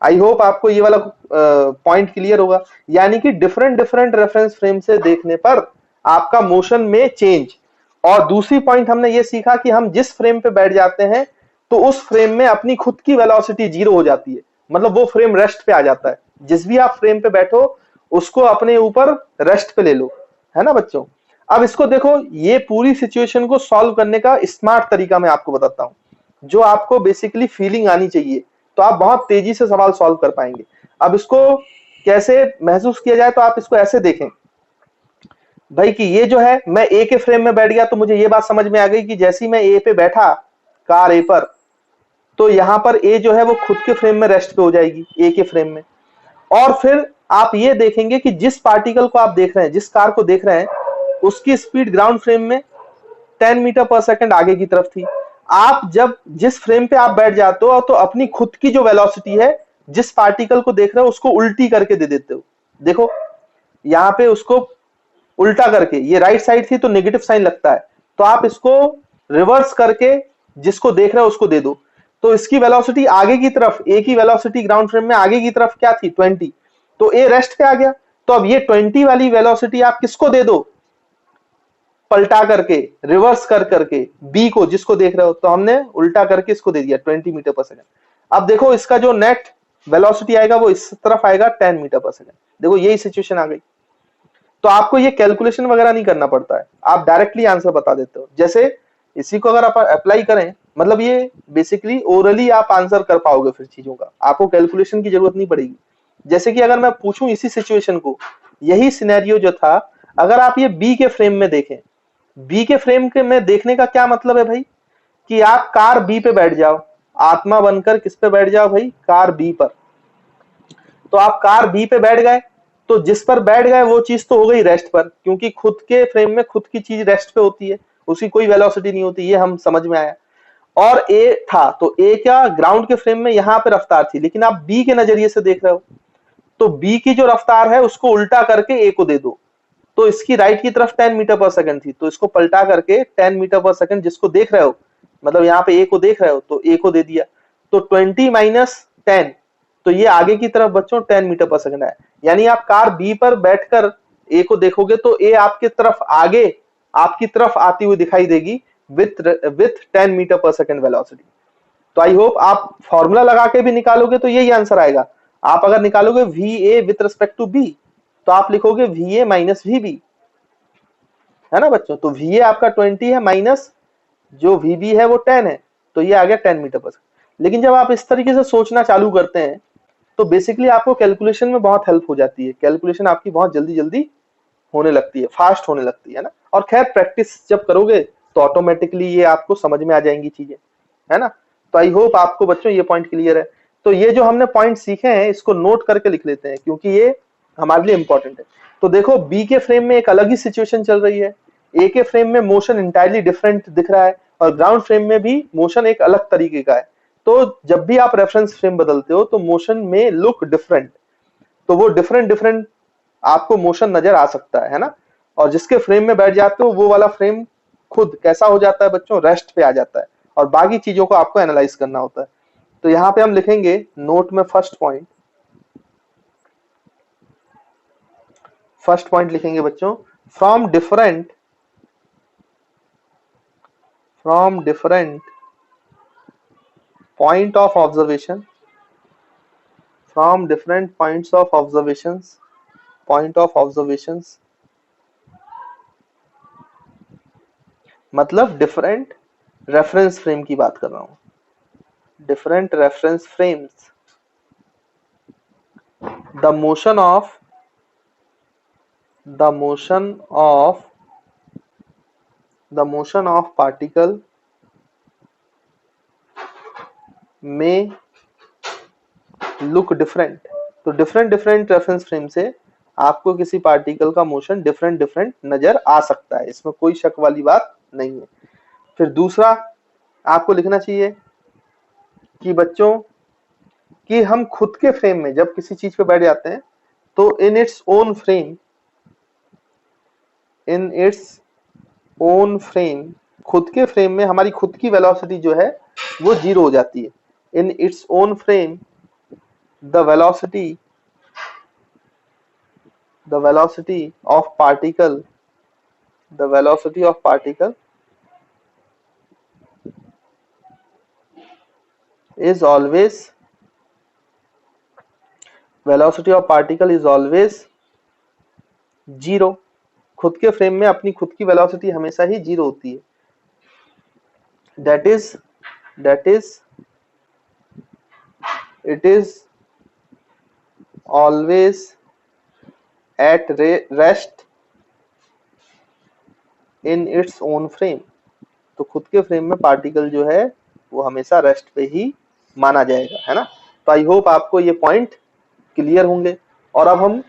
आई होप आपको ये वाला पॉइंट क्लियर होगा। यानी कि डिफरेंट डिफरेंट रेफरेंस फ्रेम से देखने पर आपका मोशन में चेंज। और दूसरी पॉइंट हमने ये सीखा कि हम जिस फ्रेम पे बैठ जाते हैं तो उस फ्रेम में अपनी खुद की वेलोसिटी 0 हो जाती है, मतलब वो फ्रेम रेस्ट पे आ जाता है। जिस भी आप फ्रेम पे बैठो उसको अपने ऊपर रेस्ट पे ले लो, है ना बच्चों। अब इसको देखो, ये पूरी सिचुएशन को सॉल्व करने का स्मार्ट तरीका मैं आपको बताता हूं, जो आपको बेसिकली फीलिंग आनी चाहिए, तो आप बहुत तेजी से सवाल सॉल्व कर पाएंगे। अब इसको कैसे महसूस किया जाए, तो आप इसको ऐसे देखें भाई कि ये जो है, मैं ए के फ्रेम में बैठ गया तो मुझे ये बात समझ में आ गई कि जैसे ही मैं ए पे बैठा, कार ए पर, तो यहां पर ए जो है वो खुद के फ्रेम में रेस्ट पे हो जाएगी, ए के फ्रेम में। और फिर आप ये देखेंगे कि जिस पार्टिकल को आप देख रहे हैं, जिस कार को देख रहे हैं, उसकी स्पीड ग्राउंड फ्रेम में 10 मीटर पर सेकंड आगे की तरफ थी। आप जब जिस फ्रेम पे आप बैठ जाते हो तो अपनी खुद की जो वेलोसिटी है, जिस पार्टिकल को देख रहे हो उसको उल्टी करके दे देते हो। देखो यहाँ पे उसको उल्टा करके, ये राइट साइड थी तो नेगेटिव साइन लगता है, तो आप इसको रिवर्स करके जिसको देख रहे हो उसको दे दो। तो इसकी वेलोसिटी आगे की तरफ, ए की वेलोसिटी ग्राउंड फ्रेम में आगे की तरफ क्या थी, 20, तो ए रेस्ट पे आ गया। तो अब ये 20 वाली वेलोसिटी आप किसको दे दो, पलटा करके, रिवर्स कर करके बी को, जिसको देख रहे हो, तो हमने उल्टा करके इसको दे दिया 20 मीटर पर सेकंड। अब देखो इसका जो नेट वेलोसिटी आएगा वो इस तरफ आएगा 10 मीटर पर सेकंड। देखो यही सिचुएशन आ गई। तो आपको ये कैलकुलेशन वगैरह नहीं करना पड़ता है, आप डायरेक्टली आंसर बता देते हो। जैसे इसी को अगर आप अप्लाई करें, मतलब ये बेसिकली ओरली आप आंसर कर पाओगे फिर चीजों का, आपको कैलकुलेशन की जरूरत नहीं पड़ेगी। जैसे कि अगर मैं पूछूं इसी सिचुएशन को, यही सिनेरियो जो था, अगर आप ये बी के फ्रेम में देखें, बी के फ्रेम के में देखने का क्या मतलब है भाई, कि आप कार बी पे बैठ जाओ, आत्मा बनकर किस पे बैठ जाओ भाई, कार बी पर। तो आप कार बी पे बैठ गए, तो जिस पर बैठ गए वो चीज तो हो गई रेस्ट पर, क्योंकि खुद के फ्रेम में खुद की चीज रेस्ट पे होती है, उसकी कोई वेलोसिटी नहीं होती, ये हम समझ में आया। और ए था, तो ए क्या ग्राउंड के फ्रेम में यहां पे रफ्तार थी, लेकिन आप बी के नजरिए से देख रहे हो, तो बी की जो रफ्तार है उसको उल्टा करके ए को दे दो। तो इसकी राइट की तरफ 10 मीटर पर सेकंड थी, तो इसको पलटा करके 10 मीटर पर सेकंड जिसको देख रहे हो, मतलब यहाँ पे ए को देख रहे हो, तो ए को दे दिया। तो 20 - 10, तो ये आगे की तरफ बच्चों 10 मीटर पर सेकंड है। यानी आप कार बी पर बैठकर ए को देखोगे तो ए आपकी तरफ आगे, आपकी तरफ आती हुई दिखाई देगी with 10 metre per second velocity. तो आई होप आप फॉर्मूला लगा के भी निकालोगे तो यही आंसर आएगा। आप अगर निकालोगे V A with respect to B, तो आप लिखोगे V A minus V B, है ना बच्चों। तो वी ए आपका 20 है, माइनस जो वी बी है वो 10 है, तो ये आ गया 10 मीटर पर सेकंड। लेकिन जब आप इस तरीके से सोचना चालू करते हैं तो बेसिकली आपको कैलकुलेशन में बहुत हेल्प हो जाती है, कैलकुलेशन आपकी बहुत जल्दी जल्दी होने लगती है, फास्ट होने लगती है ना। और खैर प्रैक्टिस जब करोगे तो ऑटोमेटिकली ये आपको समझ में आ जाएंगी चीजें, है ना। तो आई होप आपको बच्चों ये पॉइंट क्लियर है। तो ये जो हमने पॉइंट सीखे हैं इसको नोट करके लिख लेते हैं, क्योंकि ये हमारे लिए इंपॉर्टेंट है। तो देखो बी के फ्रेम में एक अलग ही सिचुएशन चल रही है, ए के फ्रेम में मोशन इंटायरली डिफरेंट दिख रहा है, और ग्राउंड फ्रेम में भी मोशन एक अलग तरीके का है। तो जब भी आप रेफरेंस फ्रेम बदलते हो तो मोशन में लुक डिफरेंट, तो वो डिफरेंट डिफरेंट आपको मोशन नजर आ सकता है ना। और जिसके फ्रेम में बैठ जाते हो वो वाला फ्रेम खुद कैसा हो जाता है बच्चों, रेस्ट पे आ जाता है, और बाकी चीजों को आपको एनालाइज करना होता है। तो यहाँ पे हम लिखेंगे नोट में फर्स्ट पॉइंट लिखेंगे बच्चों, from different point of observation, from different point of observations, मतलब डिफरेंट रेफरेंस फ्रेम की बात कर रहा हूं, different reference frames, the motion of the motion of the motion of particle में लुक डिफरेंट। तो डिफरेंट डिफरेंट रेफरेंस फ्रेम से आपको किसी पार्टिकल का मोशन डिफरेंट डिफरेंट नजर आ सकता है, इसमें कोई शक वाली बात नहीं है। फिर दूसरा आपको लिखना चाहिए कि बच्चों कि हम खुद के फ्रेम में जब किसी चीज पे बैठ जाते हैं तो इन इट्स ओन फ्रेम खुद के फ्रेम में हमारी खुद की वेलोसिटी जो है वो जीरो हो जाती है। In its own frame the velocity of particle is always zero. खुद के फ्रेम में अपनी खुद की वेलोसिटी हमेशा ही जीरो होती है। That is it is always at rest in its own frame. तो खुद के फ्रेम में पार्टिकल जो है वो हमेशा रेस्ट पे ही माना जाएगा, है ना। तो आई होप आपको ये पॉइंट क्लियर होंगे, और अब हम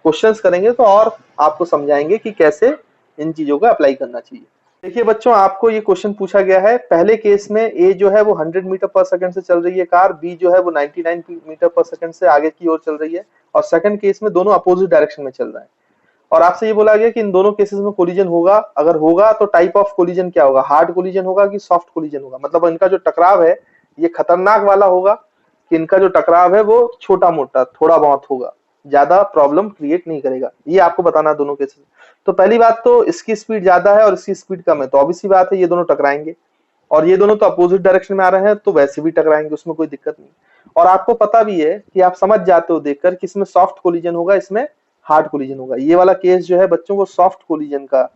क्वेश्चंस करेंगे तो और आपको समझाएंगे कि कैसे इन चीजों को अप्लाई करना चाहिए। देखिए बच्चों, आपको ये क्वेश्चन पूछा गया है, पहले केस में ए जो है वो 100 मीटर पर सेकंड से चल रही है कार, बी जो है वो 99 मीटर पर सेकंड से आगे की ओर चल रही है, और सेकंड केस में दोनों अपोजिट डायरेक्शन में चल रहा है। और आपसे ये बोला गया कि इन दोनों केसेस में कोलिजन होगा, अगर होगा तो टाइप ऑफ कोलिजन क्या होगा, हार्ड कोलिजन होगा कि सॉफ्ट कोलिजन होगा। मतलब इनका जो टकराव है ये खतरनाक वाला होगा कि इनका जो टकराव है वो छोटा मोटा थोड़ा बहुत होगा, ज्यादा प्रॉब्लम क्रिएट नहीं करेगा, ये आपको बताना दोनों केसेस। तो पहली बात तो इसकी स्पीड ज्यादा है और इसकी स्पीड कम है, तो ऑब्वियस सी बात है ये दोनों टकराएंगे, और ये दोनों तो अपोजिट डायरेक्शन में आ रहे हैं तो वैसे भी टकराएंगे, उसमें कोई दिक्कत नहीं। और आपको पता भी है कि आप समझ जाते हो देखकर कि इसमें सॉफ्ट कोलिजन होगा, इसमें हार्ड कोलिजन होगा। ये वाला केस जो है बच्चों वो सॉफ्ट कोलिजन का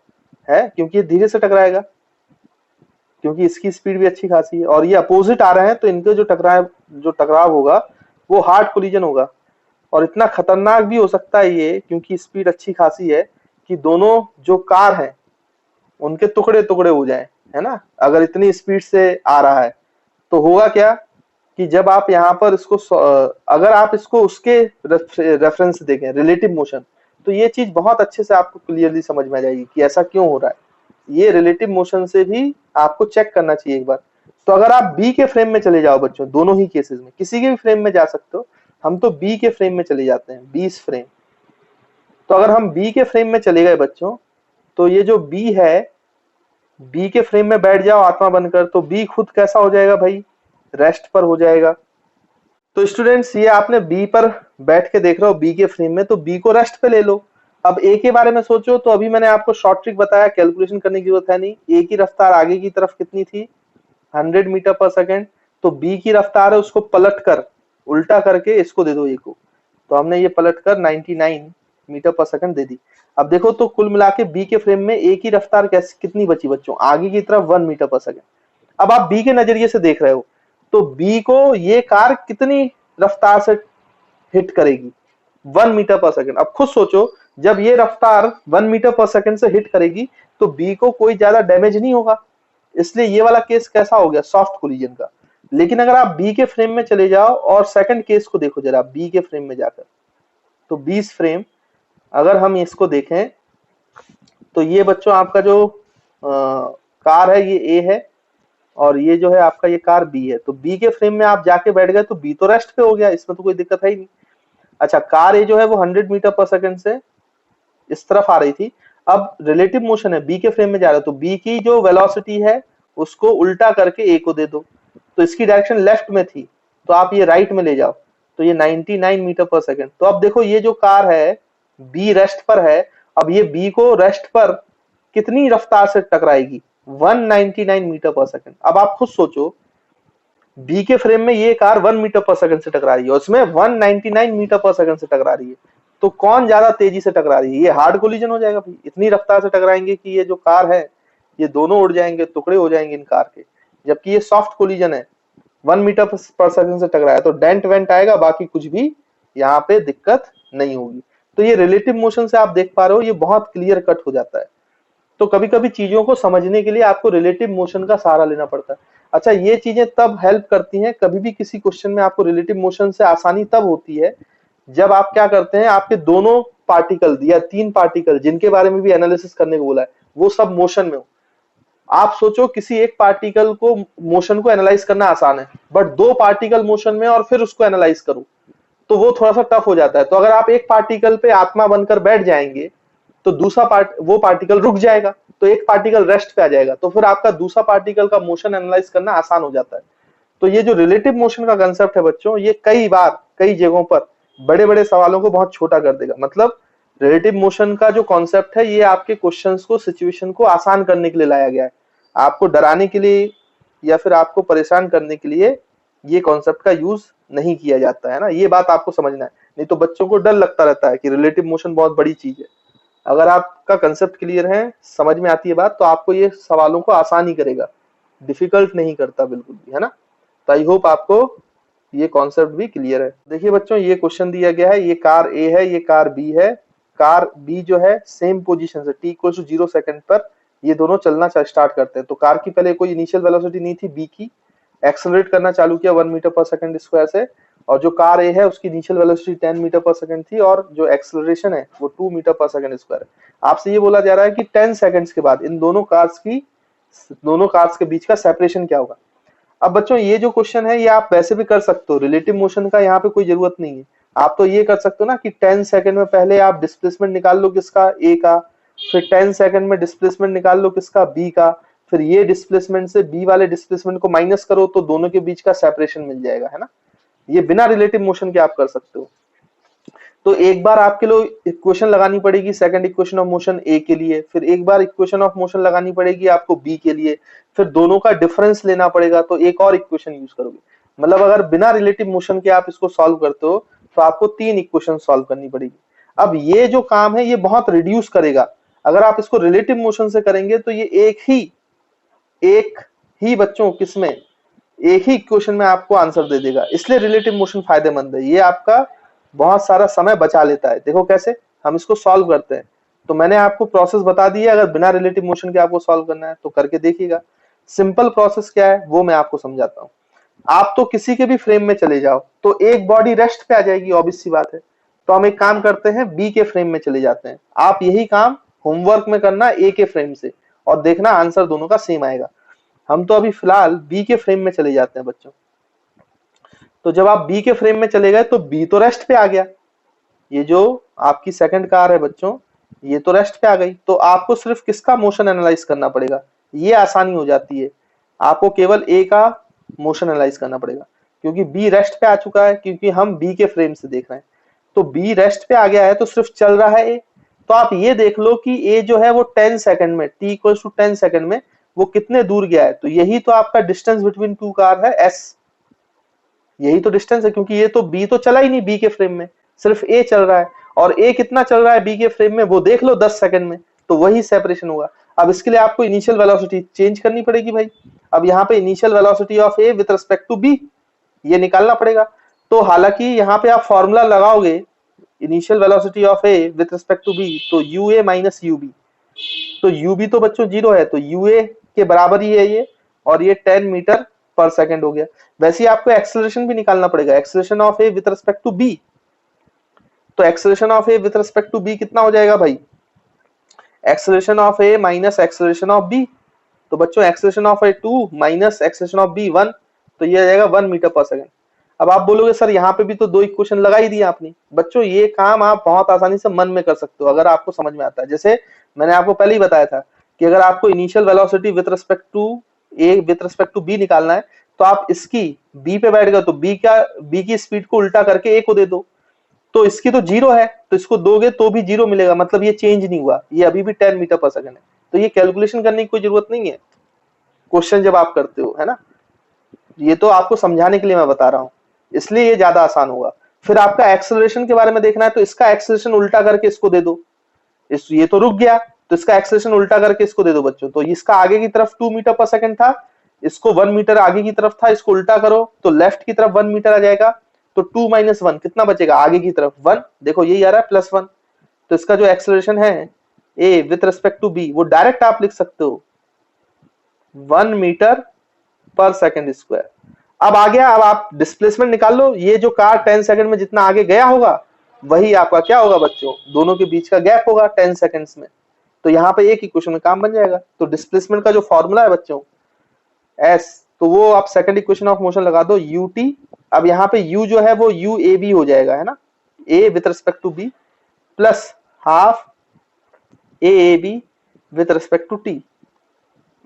है, क्योंकि ये धीरे से टकराएगा, क्योंकि इसकी स्पीड भी अच्छी खासी है, और ये अपोजिट आ रहे हैं तो इनके जो टकराव होगा वो हार्ड कोलिजन होगा। और इतना खतरनाक भी हो सकता है ये, क्योंकि स्पीड अच्छी खासी है, कि दोनों जो कार हैं उनके टुकड़े टुकड़े हो जाए, है ना। अगर इतनी स्पीड से आ रहा है तो होगा क्या कि जब आप यहाँ पर इसको अगर आप इसको उसके रेफरेंस देखें, रिलेटिव मोशन, तो ये चीज बहुत अच्छे से आपको क्लियरली समझ में आ जाएगी कि ऐसा क्यों हो रहा है। ये रिलेटिव मोशन से भी आपको चेक करना चाहिए एक बार। तो अगर आप बी के फ्रेम में चले जाओ बच्चों, दोनों ही केसेस में किसी के भी फ्रेम में जा सकते हो, हम तो बी के फ्रेम में चले जाते हैं, 20 फ्रेम। तो अगर हम बी के फ्रेम में चले गए बच्चों, तो ये जो बी है, बी के फ्रेम में बैठ जाओ आत्मा बनकर, तो बी खुद कैसा हो जाएगा भाई, रेस्ट पर हो जाएगा। तो स्टूडेंट्स ये आपने बी पर बैठ के देख रहे हो बी के फ्रेम में, तो बी को रेस्ट पे ले लो। अब ए के बारे में सोचो, तो अभी मैंने आपको शॉर्ट ट्रिक बताया, कैलकुलेशन करने की जरूरत है नहीं। ए की रफ्तार आगे की तरफ कितनी थी, 100 मीटर पर सेकेंड, तो बी की रफ्तार है उसको पलट कर उल्टा करके इसको दे दो ए को, तो हमने ये पलट कर 99 मीटर पर सेकंड दे दी। अब देखो तो कुल मिला के बी के फ्रेम में ए की रफ्तार कैसे कितनी बची बच्चों, आगे की तरफ 1 मीटर पर सेकंड। अब आप बी के नजरिए से देख रहे हो, तो बी को ये कार कितनी रफ्तार से हिट करेगी, 1 मीटर पर सेकंड। अब खुद सोचो, जब ये रफ्तार 1 मीटर पर सेकंड से हिट करेगी तो बी को कोई ज्यादा डैमेज नहीं होगा, इसलिए ये वाला केस कैसा हो गया, सॉफ्ट कोलिजन का। लेकिन अगर आप बी के फ्रेम में चले जाओ और सेकंड केस को देखो जरा, बी के फ्रेम में जाकर, तो 20 फ्रेम अगर हम इसको देखें, तो ये बच्चों आपका जो कार है ये ए है, और ये जो है आपका ये कार बी है। तो बी के फ्रेम में आप जाके बैठ गए तो बी तो रेस्ट पे हो गया, इसमें तो कोई दिक्कत है ही नहीं। अच्छा, कार ए जो है वो 100 मीटर पर सेकंड से इस तरफ आ रही थी, अब रिलेटिव मोशन है, बी के फ्रेम में जा रहा है, तो बी की जो वेलोसिटी है उसको उल्टा करके ए को दे दो, तो इसकी डायरेक्शन लेफ्ट में थी, तो आप ये राइट में ले जाओ, तो ये 99 मीटर पर सेकंड। तो अब देखो ये जो कार है बी रेस्ट पर है, अब ये बी को रेस्ट पर कितनी रफ्तार से टकराएगी, 199 मीटर पर सेकंड। अब आप खुद सोचो, बी के फ्रेम में ये कार 1 मीटर पर सेकंड से टकरा रही है, उसमें 199 मीटर पर सेकंड से टकरा रही है, तो कौन ज्यादा तेजी से टकरा रही है, ये हार्ड कोलिजन हो जाएगा भाई। इतनी रफ्तार से टकराएंगे कि ये जो कार है ये दोनों उड़ जाएंगे, टुकड़े हो जाएंगे इन कार के, जबकि ये सॉफ्ट कोलिजन है, 1 मीटर पर सेकंड से टकराया तो डेंट वेंट आएगा, बाकी कुछ भी यहाँ पे दिक्कत नहीं होगी। तो ये रिलेटिव मोशन से आप देख पा रहे हो, ये बहुत क्लियर कट हो जाता है। तो कभी कभी चीजों को समझने के लिए आपको रिलेटिव मोशन का सहारा लेना पड़ता है। अच्छा, ये चीजें तब हेल्प करती हैं, कभी भी किसी क्वेश्चन में आपको रिलेटिव मोशन से आसानी तब होती है जब आप क्या करते हैं, आपके दोनों पार्टिकल दिया, 3 पार्टिकल जिनके बारे में भी एनालिसिस करने को बोला है, वो सब मोशन में हो। आप सोचो किसी एक पार्टिकल को मोशन को एनालाइज करना आसान है, बट 2 पार्टिकल मोशन में और फिर उसको एनालाइज करो तो वो थोड़ा सा टफ हो जाता है। तो अगर आप एक पार्टिकल पे आत्मा बनकर बैठ जाएंगे तो दूसरा वो पार्टिकल रुक जाएगा, तो एक पार्टिकल रेस्ट पे आ जाएगा, तो फिर आपका दूसरा पार्टिकल का मोशन एनालाइज करना आसान हो जाता है। तो ये जो रिलेटिव मोशन का कंसेप्ट है बच्चों, ये कई बार कई जगहों पर बड़े बड़े सवालों को बहुत छोटा कर देगा। मतलब रिलेटिव मोशन का जो कॉन्सेप्ट है, ये आपके क्वेश्चंस को, सिचुएशन को आसान करने के लिए लाया गया है, आपको डराने के लिए या फिर आपको परेशान करने के लिए ये कॉन्सेप्ट का यूज नहीं किया जाता है ना। ये बात आपको समझना है, नहीं तो बच्चों को डर लगता रहता है कि रिलेटिव मोशन बहुत बड़ी चीज है। अगर आपका कंसेप्ट क्लियर है, समझ में आती है बात, तो आपको ये सवालों को आसान ही करेगा, डिफिकल्ट नहीं करता बिल्कुल भी, है ना। तो आई होप आपको ये कॉन्सेप्ट भी क्लियर है। देखिए बच्चों, ये क्वेश्चन दिया गया है, ये कार ए है, ये कार बी है। कार बी जो है सेम पोजीशन से t = 0 सेकंड पर ये दोनों चलना स्टार्ट करते हैं। तो कार की पहले कोई इनिशियल वेलोसिटी नहीं थी बी की, एक्सेलरेट करना चालू किया 1 मीटर पर सेकंड स्क्वायर से, और जो कार ए है उसकी initial velocity 10 metre per second थी और जो एक्सेलरेशन है वो 2 मीटर पर सेकंड स्क्वायर है। आपसे ये बोला जा रहा है कि 10 सेकंड्स के बाद इन दोनों कार्स के बीच का सेपरेशन क्या होगा। अब बच्चों ये जो क्वेश्चन है ये आप वैसे भी कर सकते हो, रिलेटिव मोशन का यहाँ पे कोई जरूरत नहीं है। आप तो ये कर सकते हो ना कि 10 सेकंड में पहले आप डिस्प्लेसमेंट निकाल लो किसका, ए का, फिर 10 सेकंड में डिस्प्लेसमेंट निकाल लो किसका, बी का, फिर ये डिस्प्लेसमेंट से बी वाले डिस्प्लेसमेंट को माइनस करो तो दोनों के बीच का सेपरेशन मिल जाएगा, है ना। ये बिना रिलेटिव मोशन के आप कर सकते हो। तो एक बार आपके लिए इक्वेशन लगानी पड़ेगी सेकंड इक्वेशन ऑफ मोशन ए के लिए, फिर एक बार इक्वेशन ऑफ मोशन लगानी पड़ेगी आपको बी के लिए, फिर दोनों का डिफरेंस लेना पड़ेगा, तो एक और इक्वेशन यूज करोगे। मतलब अगर बिना रिलेटिव मोशन के आप इसको सॉल्व करते हो तो आपको 3 इक्वेशन सॉल्व करनी पड़ेगी। अब ये जो काम है ये बहुत रिड्यूस करेगा। अगर आप इसको रिलेटिव मोशन से करेंगे तो ये एक ही बच्चों किसमें, एक ही इक्वेशन में आपको आंसर दे देगा। इसलिए रिलेटिव मोशन फायदेमंद है, ये आपका बहुत सारा समय बचा लेता है। देखो कैसे हम इसको सॉल्व करते हैं। तो मैंने आपको प्रोसेस बता दी है, अगर बिना रिलेटिव मोशन के आपको सॉल्व करना है तो करके देखिएगा। सिंपल प्रोसेस क्या है वो मैं आपको समझाता हूँ। आप तो किसी के भी फ्रेम में चले जाओ तो एक बॉडी रेस्ट पे आ जाएगी, ऑब्वियस सी बात है। तो हम एक काम करते हैं, बी के फ्रेम में चले जाते हैं। आप यही काम होमवर्क में करना ए के फ्रेम से, और देखना आंसर दोनों का सेम आएगा। हम तो अभी फिलहाल बी के फ्रेम में चले जाते हैं बच्चों। तो जब आप बी के फ्रेम में चले गए तो बी तो रेस्ट पे आ गया, ये जो आपकी सेकंड कार है बच्चों ये तो रेस्ट पे आ गई। तो आपको सिर्फ किसका मोशन एनालाइज करना पड़ेगा, ये आसानी हो जाती है। आपको केवल ए का मोशन एनालाइज करना पड़ेगा, क्योंकि बी रेस्ट पे आ चुका है, क्योंकि हम बी के फ्रेम से देख रहे हैं। तो बी रेस्ट पे आ गया है तो सिर्फ चल रहा है ए। तो आप ये देख लो कि ए जो है वो 10 सेकंड में, t = 10 सेकंड में वो कितने दूर गया है। तो यही तो आपका डिस्टेंस बिटवीन टू कार है, s, यही तो डिस्टेंस है, क्योंकि ये तो बी तो चला ही नहीं बी के फ्रेम में, सिर्फ ए चल रहा है। और ए कितना चल रहा है बी के फ्रेम में वो देख लो 10 सेकंड में, तो वही सेपरेशन होगा। अब इसके लिए आपको इनिशियल वेलोसिटी चेंज करनी पड़ेगी भाई। अब यहाँ पे initial velocity of A with respect to B ये निकालना पड़ेगा। तो हालांकि यहाँ पे आप फॉर्मूला लगाओगे initial velocity of A with respect to B, तो यूए माइनस यूबी, तो यूबी तो बच्चों 0 है, तो यूए के बराबर ही है ये, और ये 10 मीटर पर सेकंड हो गया। वैसे ही आपको एक्सेलरेशन भी निकालना पड़ेगा, acceleration of A with respect to B. तो acceleration of A with respect to B कितना हो जाएगा भाई, acceleration of A minus acceleration of B. तो बच्चों acceleration of A 2 minus acceleration of B 1, तो ये आ जाएगा 1 मीटर पर सेकंड। अब आप बोलोगे सर यहाँ पे भी तो 2 इक्वेशन लगा ही दिया आपने। बच्चों ये काम आप बहुत आसानी से मन में कर सकते हो अगर आपको समझ में आता है। जैसे मैंने आपको पहले ही बताया था कि अगर आपको initial velocity with respect to A with respect to B निकालना है तो आप इसकी बी पे बैठ गए तो बी की स्पीड को उल्टा करके ए को दे दो। तो इसकी तो 0 है तो इसको दोगे तो भी 0 मिलेगा, मतलब ये चेंज नहीं हुआ, ये अभी भी 10 मीटर पर सेकंड है। तो ये कैलकुलेशन करने की कोई जरूरत नहीं है क्वेश्चन जब आप करते हो, है ना। ये तो आपको समझाने के लिए मैं बता रहा हूँ, इसलिए ये ज्यादा आसान होगा। फिर आपका एक्सेलरेशन के बारे में देखना है तो इसका एक्सेलरेशन उल्टा करके इसको दे दो। ये तो रुक गया तो इसका एक्सेलरेशन उल्टा करके इसको दे दो बच्चों। तो इसका आगे की तरफ 2 मीटर पर सेकंड था, इसको 1 मीटर आगे की तरफ था, इसको उल्टा करो तो लेफ्ट की तरफ 1 मीटर आ जाएगा, तो 2 माइनस 1 कितना बचेगा आगे की तरफ 1, देखो यही आ रहा है +1। तो इसका जो एक्सेलरेशन है ए विथ रिस्पेक्ट टू बी वो डायरेक्ट आप लिख सकते हो 1 मीटर पर सेकंड स्क्वायर। अब आ गया, अब आप डिस्प्लेसमेंट निकाल लो, ये जो कार 10 सेकंड में जितना आगे गया होगा वही आपका क्या होगा बच्चों, दोनों के बीच का गैप होगा 10 सेकंड्स में। तो यहाँ पे एक इक्वेशन में काम बन जाएगा। तो डिस्प्लेसमेंट का जो फॉर्मूला है बच्चों एस, तो वो आप सेकंड इक्वेशन ऑफ मोशन लगा दो ut। अब यहाँ पे u जो है वो uab हो जाएगा, है ना, a with respect to b plus half aab with respect to t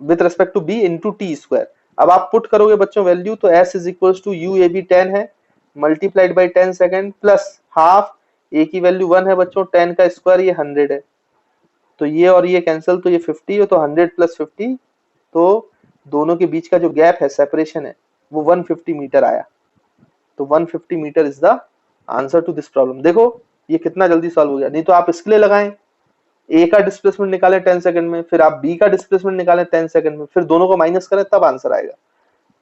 with respect to b into T square. अब आप पुट करोगे बच्चों वैल्यू, तो s is equal to uab 10 है multiplied by 10 second plus half a की value 1 है बच्चों, 10 का स्क्वायर ये 100 है, तो ये और ये कैंसिल, तो ये 50 है, तो 100 प्लस 50, तो दोनों के बीच का जो गैप है सेपरेशन है वो 150 मीटर आया। तो 150 metre is the answer to this problem. देखो ये कितना जल्दी सॉल्व हो गया, नहीं तो आप इसके लिए लगाएं ए का डिस्प्लेसमेंट निकालें 10 सेकंड में, फिर आप बी का डिस्प्लेसमेंट निकालें 10 सेकंड में, फिर दोनों को माइनस करें तब आंसर आएगा।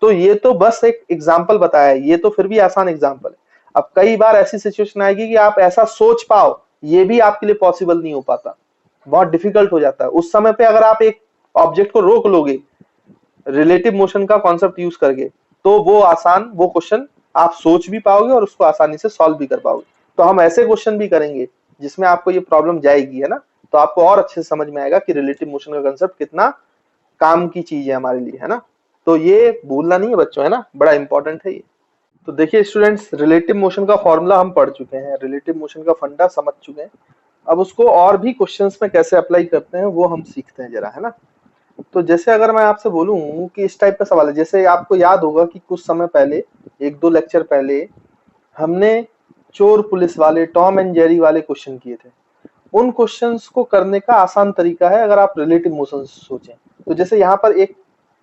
तो ये तो बस एक एग्जाम्पल बताया है, ये तो फिर भी आसान एग्जाम्पल है। अब कई बार ऐसी सिचुएशन आएगी कि आप ऐसा सोच पाओ, ये भी आपके लिए पॉसिबल नहीं हो पाता, बहुत डिफिकल्ट हो जाता है। उस समय पे अगर आप एक ऑब्जेक्ट को रोक लोगे रिलेटिव मोशन का कॉन्सेप्ट यूज करके, तो वो आसान, वो क्वेश्चन आप सोच भी पाओगे और उसको आसानी से सॉल्व भी कर पाओगे। तो हम ऐसे क्वेश्चन भी करेंगे जिसमें आपको ये प्रॉब्लम जाएगी, है ना, तो आपको और अच्छे से समझ में आएगा कि रिलेटिव मोशन का कंसेप्ट कितना काम की चीज है हमारे लिए, है ना। तो ये भूलना नहीं है बच्चों, है ना, बड़ा इंपॉर्टेंट है ये। तो देखिए स्टूडेंट्स, रिलेटिव मोशन का फॉर्मूला हम पढ़ चुके हैं, रिलेटिव मोशन का फंडा समझ चुके हैं। अब उसको और भी क्वेश्चंस में कैसे अप्लाई करते हैं वो हम सीखते हैं जरा, है ना। तो जैसे अगर मैं आपसे बोलूं कि इस टाइप का सवाल है, जैसे आपको याद होगा कि कुछ समय पहले, एक दो लेक्चर पहले, हमने चोर पुलिस वाले, टॉम एंड जेरी वाले क्वेश्चन किए थे। उन क्वेश्चंस को करने का आसान तरीका है अगर आप रिलेटिव मोशन सोचें। तो जैसे यहाँ पर एक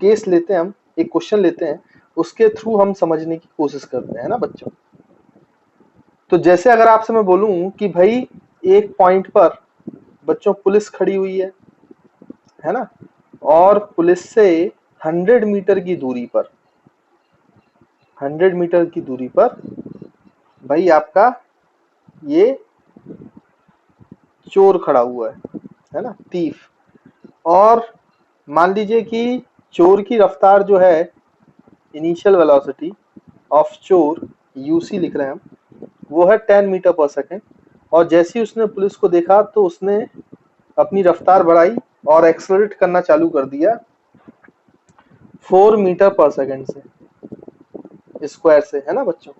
केस लेते हैं, हम एक क्वेश्चन लेते हैं, उसके थ्रू हम समझने की कोशिश करते हैं ना बच्चों। तो जैसे अगर आपसे मैं बोलूं कि भाई एक पॉइंट पर बच्चों पुलिस खड़ी हुई है ना, और पुलिस से 100 मीटर की दूरी पर, 100 मीटर की दूरी पर भाई आपका ये चोर खड़ा हुआ है ना, थीफ। और मान लीजिए कि चोर की रफ्तार जो है, इनिशियल वेलोसिटी ऑफ चोर, यूसी लिख रहे हैं हम, वो है 10 मीटर पर सेकेंड। और जैसे ही उसने पुलिस को देखा तो उसने अपनी रफ्तार बढ़ाई और एक्सेलरेट करना चालू कर दिया 4 मीटर पर सेकेंड से, स्क्वायर से, है ना बच्चों।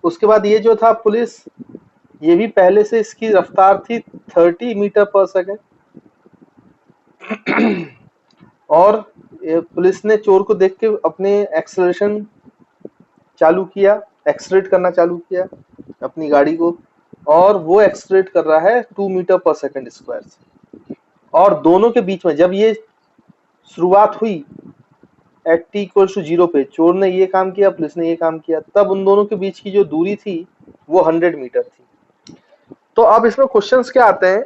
उसके बाद ये जो था पुलिस, ये भी पहले से इसकी रफ्तार थी 30 मीटर पर सेकेंड, और पुलिस ने चोर को देख के अपने एक्सेलरेशन चालू किया, एक्सेलरेट करना चालू किया अपनी गाड़ी को, और वो एक्सेलरेट कर रहा है 2 मीटर पर सेकेंड स्क्वायर से। और दोनों के बीच में जब ये शुरुआत हुई एट t इक्वल टू 0 पे, चोर ने ये काम किया, पुलिस ने ये काम किया, तब उन दोनों के बीच की जो दूरी थी वो 100 मीटर थी। तो अब इसमें क्वेश्चंस क्या आते हैं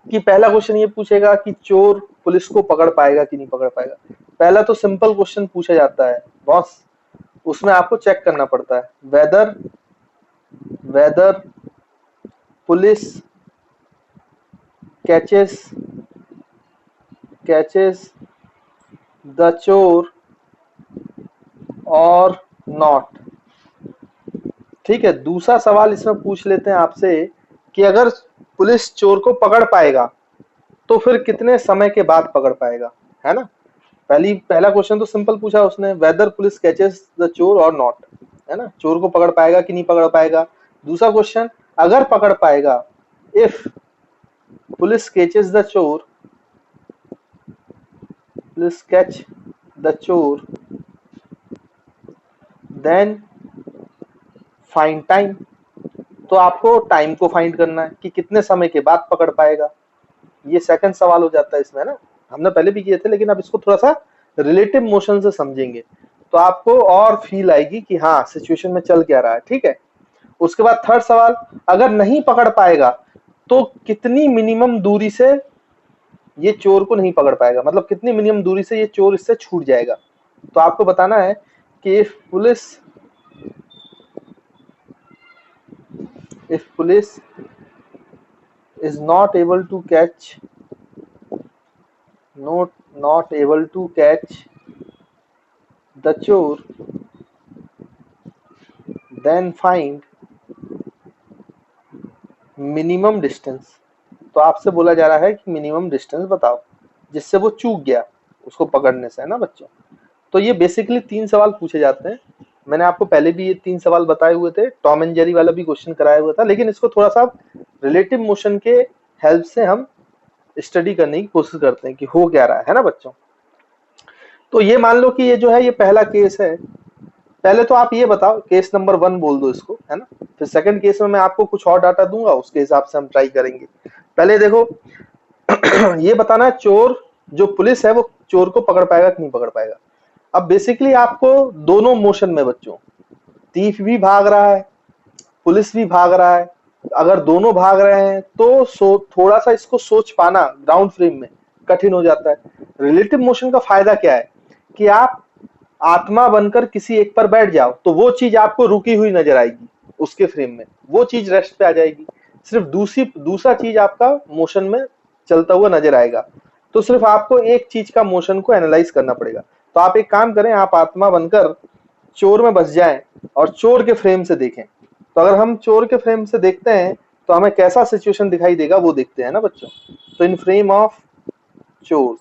कि पहला क्वेश्चन ये पूछेगा कि चोर पुलिस को पकड़ पाएगा कि नहीं पकड़ पाएगा। पहला तो सिंपल क्वेश्चन पूछा जाता है बॉस, उसमें आपको चेक करना पड़ता है वेदर पुलिस कैचेस द चोर और नॉट। ठीक है, दूसरा सवाल इसमें पूछ लेते हैं आपसे कि अगर पुलिस चोर को पकड़ पाएगा तो फिर कितने समय के बाद पकड़ पाएगा, है ना। पहला क्वेश्चन तो सिंपल पूछा उसने, वेदर पुलिस कैचेस द चोर और नॉट, है ना, चोर को पकड़ पाएगा कि नहीं पकड़ पाएगा। दूसरा क्वेश्चन, अगर पकड़ पाएगा, इफ पुलिस कैचेस द चोर, पुलिस कैच द चोर, देन फाइंड टाइम। तो आपको टाइम को फाइंड करना है कि कितने समय के बाद पकड़ पाएगा। ये सेकंड सवाल हो जाता है इसमें ना, हमने पहले भी किए थे, लेकिन अब इसको थोड़ा सा रिलेटिव मोशन से समझेंगे तो आपको और फील आएगी कि हाँ सिचुएशन में चल क्या रहा है। ठीक है, उसके बाद थर्ड सवाल, अगर नहीं पकड़ पाएगा तो कितनी मिनिमम दूरी से ये चोर को नहीं पकड़ पाएगा, मतलब कितनी मिनिमम दूरी से ये चोर इससे छूट जाएगा। तो आपको बताना है कि if police is not able to catch not able to catch the chore, then find minimum distance. तो आपसे बोला जा रहा है कि मिनिमम डिस्टेंस बताओ जिससे वो चूक गया उसको पकड़ने से, है ना बच्चों। तो ये बेसिकली 3 सवाल पूछे जाते हैं। मैंने आपको पहले भी ये 3 सवाल बताए हुए थे, टॉम एंड जेरी वाला भी क्वेश्चन कराया हुआ था, लेकिन इसको थोड़ा सा रिलेटिव मोशन के हेल्प से हम स्टडी करने की कोशिश करते हैं कि हो क्या रहा है ना बच्चों। तो ये मान लो कि ये जो है ये पहला केस है। पहले तो आप ये बताओ, केस नंबर 1 बोल दो इसको, है ना। फिर सेकंड केस में मैं आपको कुछ और डाटा दूंगा, उसके हिसाब से हम ट्राई करेंगे। पहले देखो ये बताना है चोर जो पुलिस है वो चोर को पकड़ पाएगा कि नहीं पकड़ पाएगा। अब बेसिकली आपको दोनों मोशन में बच्चों, थीफ भी भाग रहा है, पुलिस भी भाग रहा है, अगर दोनों भाग रहे हैं तो थोड़ा सा इसको सोच पाना ग्राउंड फ्रेम में कठिन हो जाता है। रिलेटिव मोशन का फायदा क्या है कि आप आत्मा बनकर किसी एक पर बैठ जाओ तो वो चीज आपको रुकी हुई नजर आएगी, उसके फ्रेम में वो चीज रेस्ट पे आ जाएगी, सिर्फ दूसरा चीज आपका मोशन में चलता हुआ नजर आएगा। तो सिर्फ आपको एक चीज का मोशन को एनालाइज करना पड़ेगा। तो आप एक काम करें, आप आत्मा बनकर चोर में बस जाएं और चोर के फ्रेम से देखें। तो अगर हम चोर के फ्रेम से देखते हैं तो हमें कैसा सिचुएशन दिखाई देगा वो देखते हैं ना बच्चों। तो इन फ्रेम ऑफ चोर